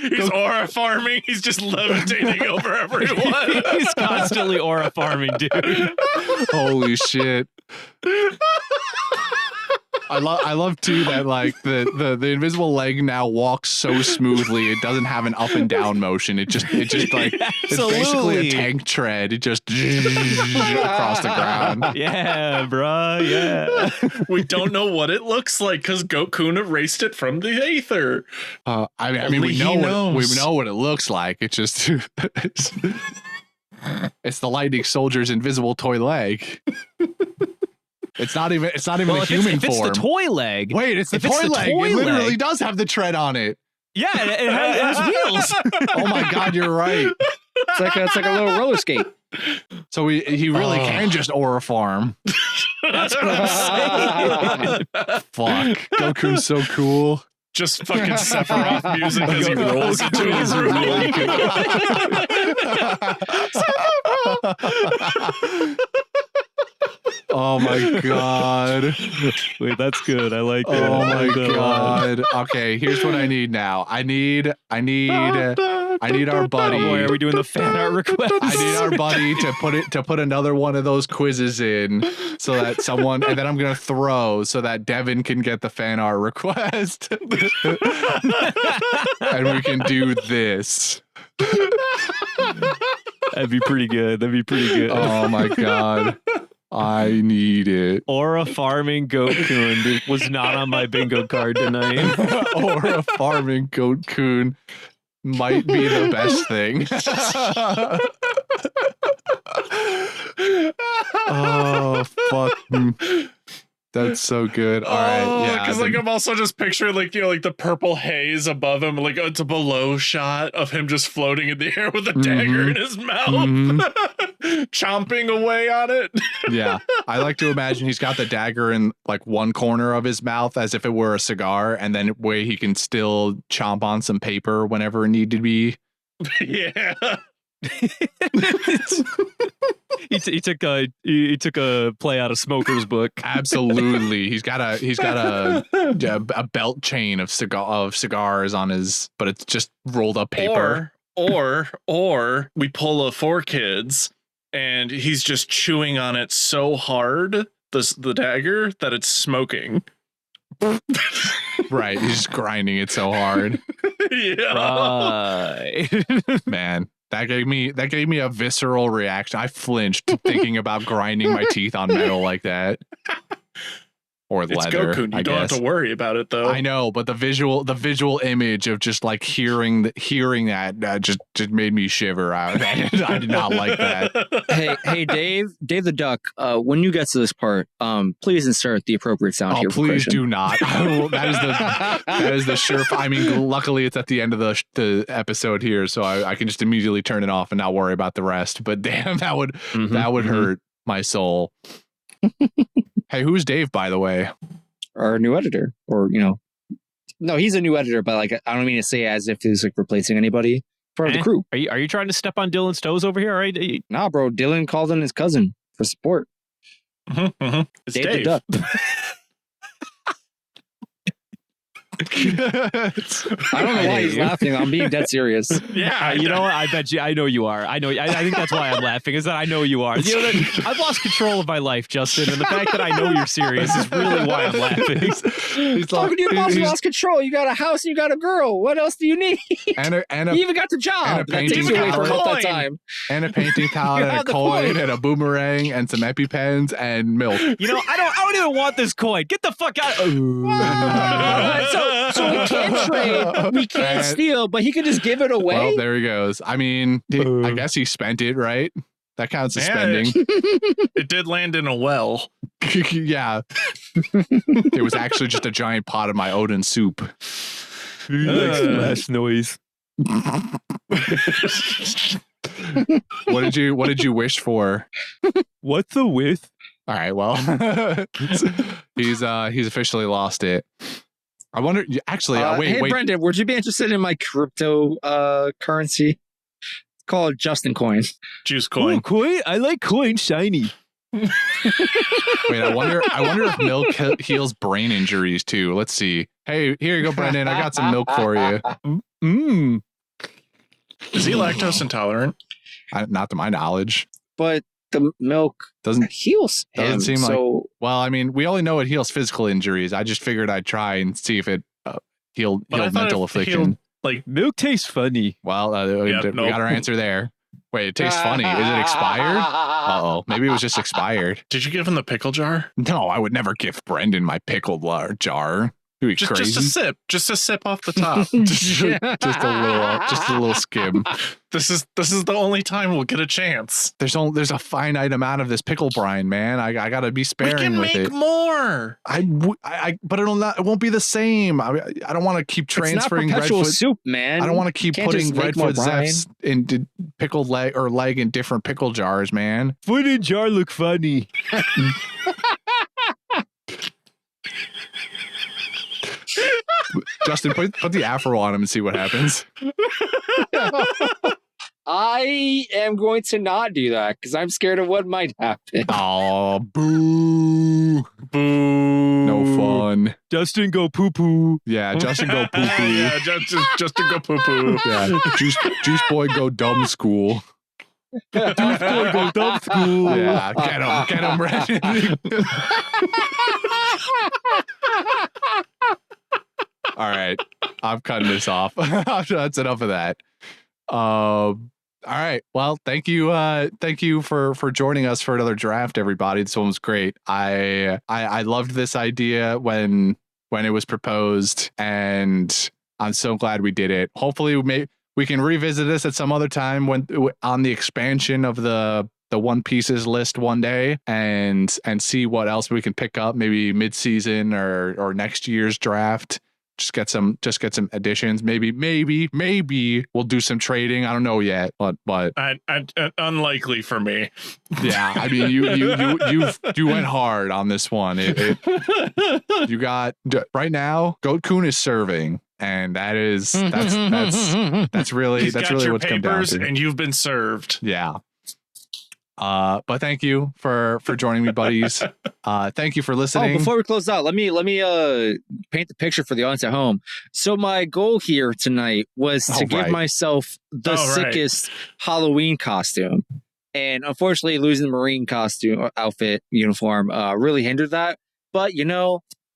[SPEAKER 3] He's aura farming. He's just levitating over everyone.
[SPEAKER 2] He's constantly aura farming, dude.
[SPEAKER 4] Holy shit. I love too that like the invisible leg now walks so smoothly it doesn't have an up and down motion. It just like it's basically a tank tread. It just across the ground.
[SPEAKER 2] Yeah, bro. Yeah.
[SPEAKER 3] We don't know what it looks like because Goku erased it from the aether.
[SPEAKER 4] I mean we know what it looks like. It's just it's the Lightning Soldier's invisible toy leg. It's not even a human form.
[SPEAKER 2] It's the toy leg.
[SPEAKER 4] Wait, it's the toy leg. It literally does have the tread on it.
[SPEAKER 2] Yeah, it has wheels.
[SPEAKER 4] Oh my god, you're right.
[SPEAKER 1] It's like a little roller skate.
[SPEAKER 4] So he really can just aura farm.
[SPEAKER 2] That's what I'm saying.
[SPEAKER 4] Fuck. Goku's so cool.
[SPEAKER 3] Just fucking Sephiroth music as he rolls into his room.
[SPEAKER 4] Oh my god.
[SPEAKER 2] Wait, that's good. I like that.
[SPEAKER 4] Oh my god. Okay, here's what I need now. I need our buddy.
[SPEAKER 2] Oh boy, are we doing the fan art request?
[SPEAKER 4] I need our buddy to put another one of those quizzes in so that someone, and then I'm gonna throw so that Devin can get the fan art request. And we can do this.
[SPEAKER 2] That'd be pretty good.
[SPEAKER 4] Oh my god. I need it.
[SPEAKER 2] Aura farming Goku was not on my bingo card tonight.
[SPEAKER 4] Aura farming Goku might be the best thing. Oh fuck. That's so good. All right, yeah.
[SPEAKER 3] Because like I'm also just picturing like like the purple haze above him, like it's a below shot of him just floating in the air with a dagger in his mouth, chomping away on it.
[SPEAKER 4] Yeah, I like to imagine he's got the dagger in like one corner of his mouth as if it were a cigar, and then way he can still chomp on some paper whenever it need to be.
[SPEAKER 3] Yeah.
[SPEAKER 2] He took a play out of Smoker's book.
[SPEAKER 4] Absolutely, he's got a belt chain of cigars on his, but it's just rolled up paper.
[SPEAKER 3] Or we pull a 4Kids and he's just chewing on it so hard, the dagger, that it's smoking.
[SPEAKER 4] Right, he's just grinding it so hard.
[SPEAKER 3] Yeah.
[SPEAKER 2] Right.
[SPEAKER 4] Man. That gave me a visceral reaction. I flinched thinking about grinding my teeth on metal like that. Or
[SPEAKER 3] It's
[SPEAKER 4] leather.
[SPEAKER 3] Goku. You
[SPEAKER 4] I
[SPEAKER 3] don't
[SPEAKER 4] guess.
[SPEAKER 3] have to worry about it though.
[SPEAKER 4] I know, but the visual image of just like hearing that just made me shiver. I did not like that.
[SPEAKER 1] Hey, Dave the Duck. When you get to this part, please insert the appropriate sound
[SPEAKER 4] Oh,
[SPEAKER 1] here.
[SPEAKER 4] please do not. That is the sure. I mean, luckily it's at the end of the episode here, so I can just immediately turn it off and not worry about the rest. But damn, that would hurt my soul. Hey, who's Dave, by the way?
[SPEAKER 1] Our new editor, or no, he's a new editor, but like I don't mean to say as if he's like replacing anybody for the crew.
[SPEAKER 2] Are you trying to step on Dylan's toes over here? All right.
[SPEAKER 1] Nah, bro. Dylan called in his cousin for support.
[SPEAKER 3] It's
[SPEAKER 1] Dave
[SPEAKER 3] Dave.
[SPEAKER 1] the Duck. I don't know why he's laughing. I'm being dead serious.
[SPEAKER 3] Yeah,
[SPEAKER 2] You know what? I bet you. I know you are. I know. I think that's why I'm laughing. Is that I know you are. I've lost control of my life, Justin, and the fact that I know you're serious is really why I'm laughing.
[SPEAKER 1] He's talking to your boss. You lost control. You got a house and you got a girl. What else do you need?
[SPEAKER 4] And
[SPEAKER 1] you even got the job.
[SPEAKER 4] and a
[SPEAKER 1] That takes
[SPEAKER 4] painting
[SPEAKER 1] you away from
[SPEAKER 3] palette.
[SPEAKER 1] all that time.
[SPEAKER 4] And a painting palette and a coin and a boomerang and some EpiPens and milk.
[SPEAKER 2] I don't even want this coin. Get the fuck out.
[SPEAKER 1] So we can't trade. We can't steal, but he could just give it away.
[SPEAKER 4] Well, there he goes. I mean, I guess he spent it, right? That counts as spending.
[SPEAKER 3] It did land in a well.
[SPEAKER 4] Yeah. It was actually just a giant pot of my Odin soup.
[SPEAKER 2] He likes splash noise.
[SPEAKER 4] What did you wish for?
[SPEAKER 2] What's the width?
[SPEAKER 4] All right, well, he's officially lost it. I wonder. Actually,
[SPEAKER 1] hey,
[SPEAKER 4] wait.
[SPEAKER 1] Brendan, would you be interested in my crypto currency? It's called Justin Coin.
[SPEAKER 3] Juice coin.
[SPEAKER 2] Ooh, coin. I like coin shiny.
[SPEAKER 4] Wait, I wonder if milk heals brain injuries too. Let's see. Hey, here you go, Brendan. I got some milk for you.
[SPEAKER 3] Is he lactose intolerant?
[SPEAKER 4] Not to my knowledge.
[SPEAKER 1] But the milk
[SPEAKER 4] Doesn't
[SPEAKER 1] heals him.
[SPEAKER 4] doesn't seem like.
[SPEAKER 1] So
[SPEAKER 4] Well, I mean, we only know it heals physical injuries. I just figured I'd try and see if it healed
[SPEAKER 3] But I thought
[SPEAKER 4] mental
[SPEAKER 3] it
[SPEAKER 4] affliction.
[SPEAKER 3] healed, like,
[SPEAKER 2] Milk tastes funny.
[SPEAKER 4] Well, we
[SPEAKER 3] Yep,
[SPEAKER 4] got our answer there. Wait, it tastes funny. Is it expired? Uh-oh. Maybe it was just expired.
[SPEAKER 3] did you give him the pickle jar?
[SPEAKER 4] No, I would never give Brendan my pickled jar. You
[SPEAKER 3] Just
[SPEAKER 4] crazy?
[SPEAKER 3] just a sip off the top.
[SPEAKER 4] just a little skim.
[SPEAKER 3] This is the only time we'll get a chance.
[SPEAKER 4] There's a finite amount of this pickle brine, man. I gotta be
[SPEAKER 3] We
[SPEAKER 4] sparing
[SPEAKER 3] can
[SPEAKER 4] with
[SPEAKER 3] make
[SPEAKER 4] it.
[SPEAKER 3] more.
[SPEAKER 4] But it won't be the same. I don't want to keep transferring
[SPEAKER 1] it's not perpetual
[SPEAKER 4] Redfoot.
[SPEAKER 1] soup, man.
[SPEAKER 4] I don't want to keep
[SPEAKER 1] Can't
[SPEAKER 4] putting
[SPEAKER 1] just make more
[SPEAKER 4] Redfoot
[SPEAKER 1] brine.
[SPEAKER 4] Zeffs into pickled leg in different pickle jars, man.
[SPEAKER 2] Foot in jar look funny.
[SPEAKER 4] Justin, put the afro on him and see what happens.
[SPEAKER 1] I am going to not do that because I'm scared of what might happen.
[SPEAKER 4] Oh, boo.
[SPEAKER 3] Boo.
[SPEAKER 4] No fun.
[SPEAKER 2] Justin go poo poo.
[SPEAKER 4] Yeah, Justin go poo poo.
[SPEAKER 3] Yeah, just to go poo poo.
[SPEAKER 4] Yeah, Juice Boy go dumb school.
[SPEAKER 2] Boy go dumb school.
[SPEAKER 4] Yeah, get him, Brendan. All right, I'm cutting this off. That's enough of that. All right. Well, thank you for joining us for another draft, everybody. This one was great. I loved this idea when it was proposed, and I'm so glad we did it. Hopefully, we can revisit this at some other time when on the expansion of the the One Pieces list one day and see what else we can pick up, maybe mid-season or next year's draft. Just get some additions. Maybe we'll do some trading. I don't know yet, but
[SPEAKER 3] unlikely for me.
[SPEAKER 4] Yeah, I mean you went hard on this one. You got right now. Goat Kun is serving, and that's really
[SPEAKER 3] He's got your
[SPEAKER 4] what's come down
[SPEAKER 3] papers,
[SPEAKER 4] to.
[SPEAKER 3] and you've been served.
[SPEAKER 4] Yeah. But thank you for joining me, buddies. Thank you for listening.
[SPEAKER 1] Oh, before we close out, let me paint the picture for the audience at home. So my goal here tonight was to give myself the sickest Halloween costume, and unfortunately, losing the Marine costume outfit uniform really hindered that. But I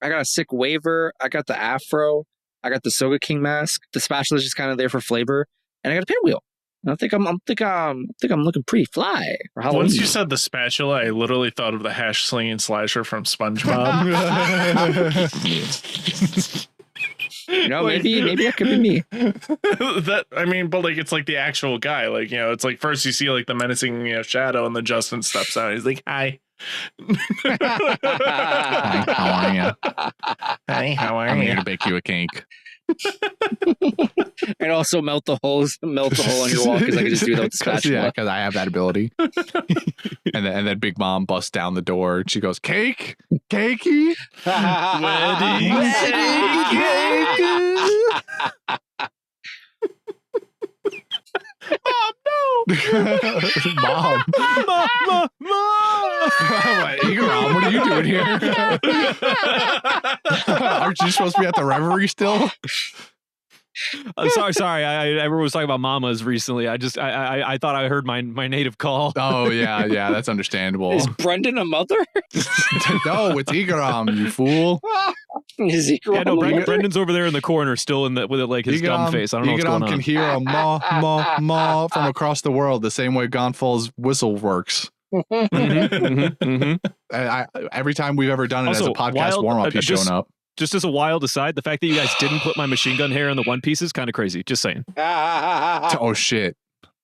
[SPEAKER 1] got a sick waiver. I got the afro. I got the Soga King mask. The spatula is just kind of there for flavor, and I got a pinwheel. I think I'm looking pretty fly for Halloween.
[SPEAKER 3] Once you said the spatula, I literally thought of the hash slinging slasher from SpongeBob.
[SPEAKER 1] Maybe that could be me.
[SPEAKER 3] But it's like the actual guy. Like, it's like first you see like the menacing shadow, and then Justin steps out. He's like, "Hi,
[SPEAKER 4] Hi, how are you?
[SPEAKER 3] Hi, how are
[SPEAKER 4] I'm
[SPEAKER 3] you?"
[SPEAKER 4] here to bake you a cake.
[SPEAKER 1] And also melt the hole on your wall, because I can just do that with the spatula.
[SPEAKER 4] Yeah, because I have that ability. and then Big Mom busts down the door and she goes, "Cake, cakey,
[SPEAKER 3] Wedding
[SPEAKER 4] cake." Mom, Mom, what are you doing here? Aren't you supposed to be at the reverie still?
[SPEAKER 2] Sorry. Everyone was talking about mamas recently. I thought I heard my native call.
[SPEAKER 4] Oh yeah, that's understandable.
[SPEAKER 1] Is Brendan a mother?
[SPEAKER 4] No, it's Igaram, you fool.
[SPEAKER 1] Is Igaram
[SPEAKER 2] Yeah, no,
[SPEAKER 1] a mother?
[SPEAKER 2] Brendan's over there in the corner, still with his dumb face. I don't know what's going
[SPEAKER 4] Igaram
[SPEAKER 2] on.
[SPEAKER 4] can hear a ma from across the world, the same way Gonfal's whistle works. Every time we've ever done it
[SPEAKER 2] Also,
[SPEAKER 4] as a podcast warm up, he's shown up.
[SPEAKER 2] Just as a wild aside, the fact that you guys didn't put my machine gun hair in the One Piece is kind of crazy. Just saying.
[SPEAKER 4] Oh shit.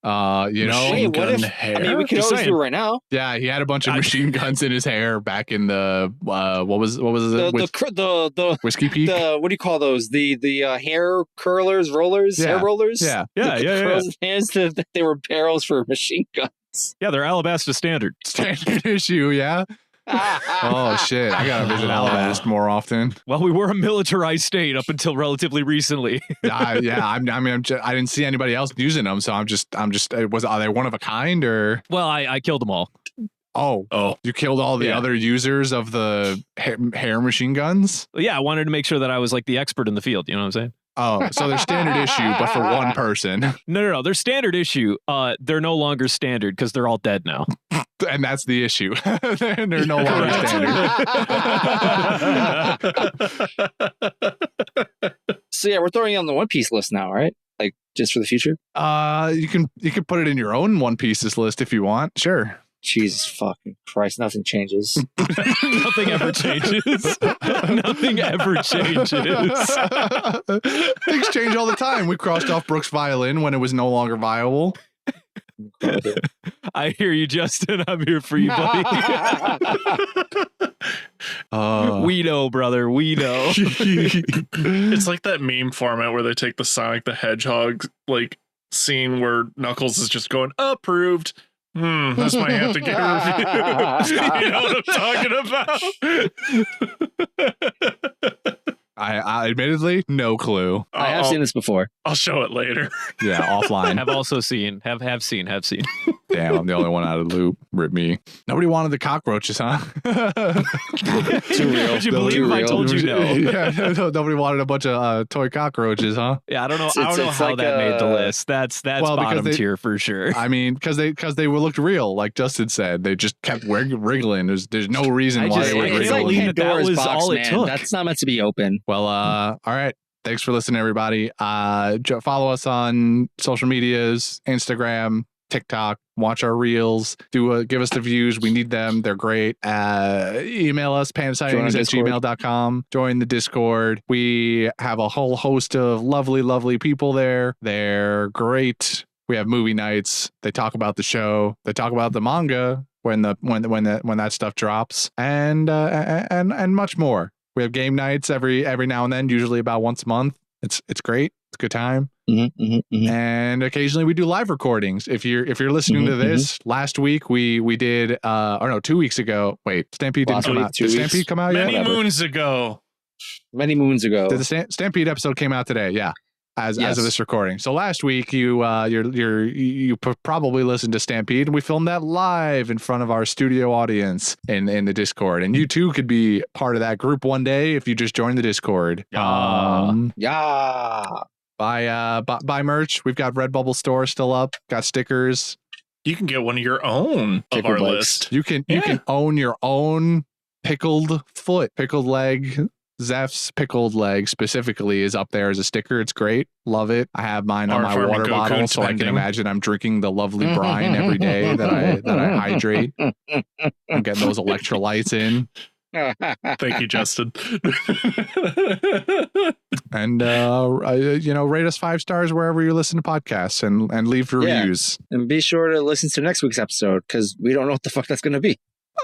[SPEAKER 1] Wait, what if?
[SPEAKER 3] hair?
[SPEAKER 1] I mean, we could
[SPEAKER 2] Just
[SPEAKER 1] always
[SPEAKER 2] saying.
[SPEAKER 1] do it right now.
[SPEAKER 4] Yeah, he had a bunch of machine guns in his hair back in the what was it?
[SPEAKER 1] The
[SPEAKER 4] Whiskey Peak.
[SPEAKER 1] what do you call those? The hair curlers, rollers,
[SPEAKER 4] Yeah.
[SPEAKER 1] hair rollers.
[SPEAKER 4] Yeah.
[SPEAKER 1] Curls and hands that they were barrels for machine guns.
[SPEAKER 2] Yeah, they're Alabasta standard.
[SPEAKER 4] Standard issue, yeah. Oh shit! I gotta visit Alabasta more often.
[SPEAKER 2] Well, we were a militarized state up until relatively recently.
[SPEAKER 4] I didn't see anybody else using them, so I'm just. Are they one of a kind or?
[SPEAKER 2] Well, I killed them all.
[SPEAKER 4] Oh! You killed all the other users of the hair machine guns?
[SPEAKER 2] Yeah, I wanted to make sure that I was like the expert in the field. You know what I'm saying?
[SPEAKER 4] Oh, so they're standard issue, but for one person.
[SPEAKER 2] No. They're standard issue. They're no longer standard because they're all dead now.
[SPEAKER 4] And that's the issue. They're no longer standard.
[SPEAKER 1] So yeah, we're throwing you on the One Piece list now, right? Like just for the future.
[SPEAKER 4] You can put it in your own One Pieces list if you want. Sure.
[SPEAKER 1] Jesus fucking Christ, nothing changes.
[SPEAKER 2] Nothing ever changes. Nothing ever changes.
[SPEAKER 4] Things change all the time. We crossed off Brooks Violin when it was no longer viable.
[SPEAKER 2] I hear you, Justin. I'm here for you, buddy. We know, brother. We know.
[SPEAKER 3] It's like that meme format where they take the Sonic the Hedgehog like scene where Knuckles is just going approved. This might have to get reviewed. You know what I'm talking about?
[SPEAKER 4] I admittedly no clue.
[SPEAKER 1] I have seen this before.
[SPEAKER 3] I'll show it later.
[SPEAKER 4] Yeah, offline.
[SPEAKER 2] Have also seen. Have seen.
[SPEAKER 4] Damn, I'm the only one out of the loop. Rip me. Nobody wanted the cockroaches, huh?
[SPEAKER 1] Too real.
[SPEAKER 2] Would you believe if I told you no?
[SPEAKER 4] Yeah, nobody wanted a bunch of toy cockroaches, huh?
[SPEAKER 2] Yeah, I don't know.
[SPEAKER 1] It's
[SPEAKER 2] I don't know
[SPEAKER 1] like
[SPEAKER 2] how that made the list. That's
[SPEAKER 4] well,
[SPEAKER 2] bottom tier for sure.
[SPEAKER 4] I mean, because they were looked real, like Justin said. They just kept wriggling. There's no reason why they were
[SPEAKER 1] It's like
[SPEAKER 4] wriggling.
[SPEAKER 1] Pandora's
[SPEAKER 2] was
[SPEAKER 1] box,
[SPEAKER 2] all it
[SPEAKER 1] man.
[SPEAKER 2] took.
[SPEAKER 1] That's not meant to be open.
[SPEAKER 4] Well, all right. Thanks for listening, everybody. Follow us on social medias, Instagram, TikTok. Watch our reels. Give us the views. We need them. They're great. Email us, pansightings@gmail.com. Join the Discord. We have a whole host of lovely, lovely people there. They're great. We have movie nights. They talk about the show. They talk about the manga when that stuff drops, and much more. We have game nights every now and then, usually about once a month. It's great. It's a good time. And occasionally we do live recordings. If you're listening to this, last week we did 2 weeks ago. Wait, Stampede didn't come out. Did Stampede come out yet?
[SPEAKER 3] Many moons ago.
[SPEAKER 1] Did
[SPEAKER 4] the Stampede episode came out today? Yeah. As of this recording. So last week you probably listened to Stampede, and we filmed that live in front of our studio audience in the Discord. And you too could be part of that group one day if you just join the Discord.
[SPEAKER 1] Yeah.
[SPEAKER 4] Buy merch. We've got Redbubble store still up. Got stickers.
[SPEAKER 3] You can get one of your own of our list.
[SPEAKER 4] You can own your own pickled foot, pickled leg. Zeph's pickled leg specifically is up there as a sticker. It's great. Love it. I have mine on my water bottle, so I can imagine I'm drinking the lovely brine every day that I hydrate. I'm getting those electrolytes in.
[SPEAKER 3] Thank you, Justin.
[SPEAKER 4] And rate us 5 stars wherever you listen to podcasts and leave reviews.
[SPEAKER 1] And be sure to listen to next week's episode, because we don't know what the fuck that's going to be.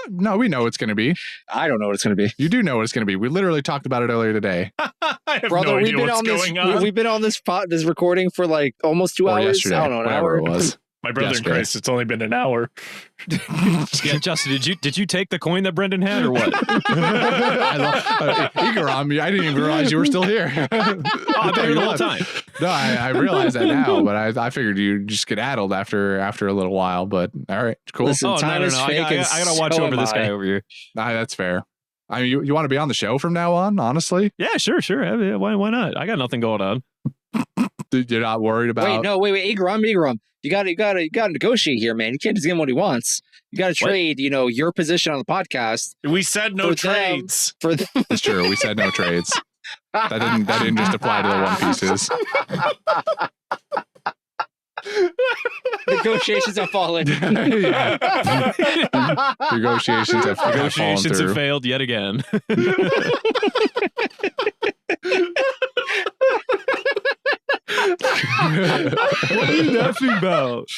[SPEAKER 4] No, we know what it's going to be.
[SPEAKER 1] I don't know what it's going to be.
[SPEAKER 4] You do know what it's going to be. We literally talked about it earlier today.
[SPEAKER 3] I have no idea what's going on.
[SPEAKER 1] We've been on this recording for like almost 2 hours.
[SPEAKER 4] Yesterday,
[SPEAKER 1] I don't know, an hour.
[SPEAKER 4] It was.
[SPEAKER 3] My brother in Christ, it's only been an hour.
[SPEAKER 2] Yeah, Justin, did you take the coin that Brendan had, or what?
[SPEAKER 4] Eager on me. I didn't even realize you were still here.
[SPEAKER 2] I thought you were the whole time.
[SPEAKER 4] No, I realize that now, but I figured you'd just get addled after a little while. But all right, cool.
[SPEAKER 1] Listen, time is fake.
[SPEAKER 2] I gotta watch over this guy over here.
[SPEAKER 4] That's fair. I mean, you want to be on the show from now on, honestly?
[SPEAKER 2] Yeah, sure. I mean, why not? I got nothing going on.
[SPEAKER 4] You're not worried about.
[SPEAKER 1] Wait, Igram. You gotta negotiate here, man. You can't just give him what he wants. You gotta trade, your position on the podcast.
[SPEAKER 3] We said no trades.
[SPEAKER 4] It's true. We said no trades. That didn't just apply to the One Pieces.
[SPEAKER 1] Negotiations have fallen.
[SPEAKER 4] Negotiations have
[SPEAKER 2] failed yet again. What are you laughing about?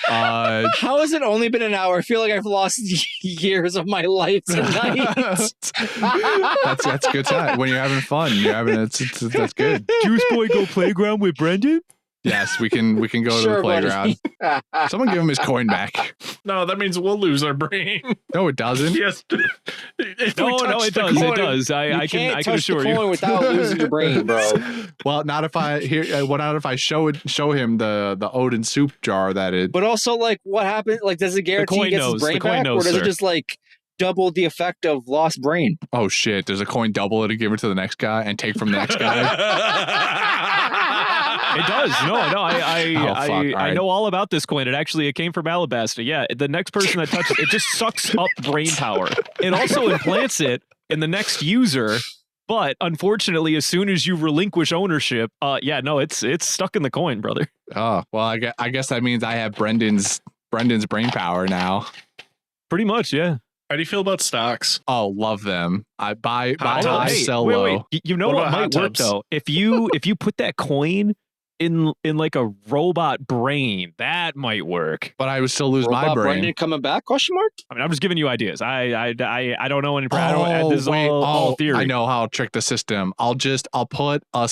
[SPEAKER 1] How has it only been an hour? I feel like I've lost years of my life tonight.
[SPEAKER 4] That's a good time. When you're having fun, that's good.
[SPEAKER 2] Juice Boy go playground with Brendan?
[SPEAKER 4] Yes, we can go to the playground. Someone give him his coin back.
[SPEAKER 3] No, that means we'll lose our brain.
[SPEAKER 4] No, it doesn't.
[SPEAKER 3] Yes.
[SPEAKER 2] No, it does. It does. I can assure you.
[SPEAKER 1] Without losing your brain, bro.
[SPEAKER 4] Well, not if I show him the Odin soup jar that it.
[SPEAKER 1] But also, like, what happened? Like, does it guarantee he gets his brain back, or does it just like double the effect of lost brain?
[SPEAKER 4] Oh shit! Does a coin double it and give it to the next guy and take from the next guy?
[SPEAKER 2] It does. No. I know all about this coin. It came from Alabasta. Yeah, the next person that touches it just sucks up brain power. It also implants it in the next user. But unfortunately, as soon as you relinquish ownership, it's stuck in the coin, brother.
[SPEAKER 4] Oh well, I guess that means I have Brendan's brain power now.
[SPEAKER 2] Pretty much, yeah.
[SPEAKER 3] How do you feel about stocks?
[SPEAKER 4] Oh, love them. I buy sell
[SPEAKER 2] wait,
[SPEAKER 4] low.
[SPEAKER 2] You know what might work though? If you put that coin in like a robot brain, that might work.
[SPEAKER 4] But I would still lose my brain.
[SPEAKER 1] Brendan coming back? Question mark?
[SPEAKER 2] I mean, I'm just giving you ideas. I don't know any. This is all theory.
[SPEAKER 4] I know how to trick the system. I'll put a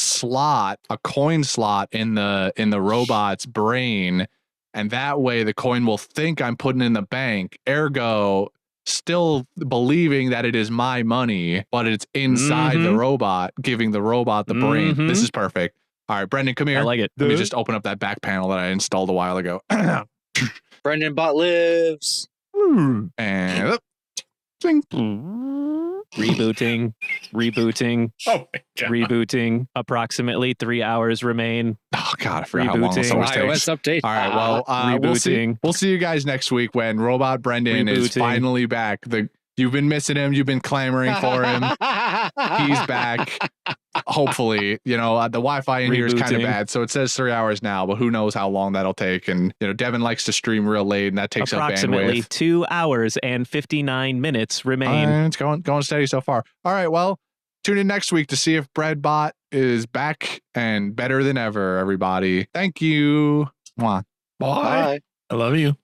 [SPEAKER 4] coin slot in the robot's brain, and that way the coin will think I'm putting in the bank. Ergo, still believing that it is my money, but it's inside the robot, giving the robot the brain. This is perfect. All right, Brendan, come here.
[SPEAKER 2] I like it.
[SPEAKER 4] Let me just open up that back panel that I installed a while ago.
[SPEAKER 1] Brendan bot lives.
[SPEAKER 4] And
[SPEAKER 2] rebooting.
[SPEAKER 3] Oh my God.
[SPEAKER 2] Rebooting. Approximately 3 hours remain.
[SPEAKER 4] Oh God, I forgot how long this always takes.
[SPEAKER 1] iOS update.
[SPEAKER 4] All right, well,
[SPEAKER 2] rebooting.
[SPEAKER 4] We'll see you guys next week when Robot Brendan is finally back. You've been missing him. You've been clamoring for him. He's back. Hopefully, the Wi-Fi in here is kind of bad, so it says 3 hours now, but who knows how long that'll take. And Devin likes to stream real late, and that takes up bandwidth.
[SPEAKER 2] Approximately 2 hours and 59 minutes remain.
[SPEAKER 4] It's going steady so far. All right, well, tune in next week to see if Breadbot is back and better than ever. Everybody, thank you. Mwah.
[SPEAKER 3] Bye.
[SPEAKER 5] Bye.
[SPEAKER 3] I love you.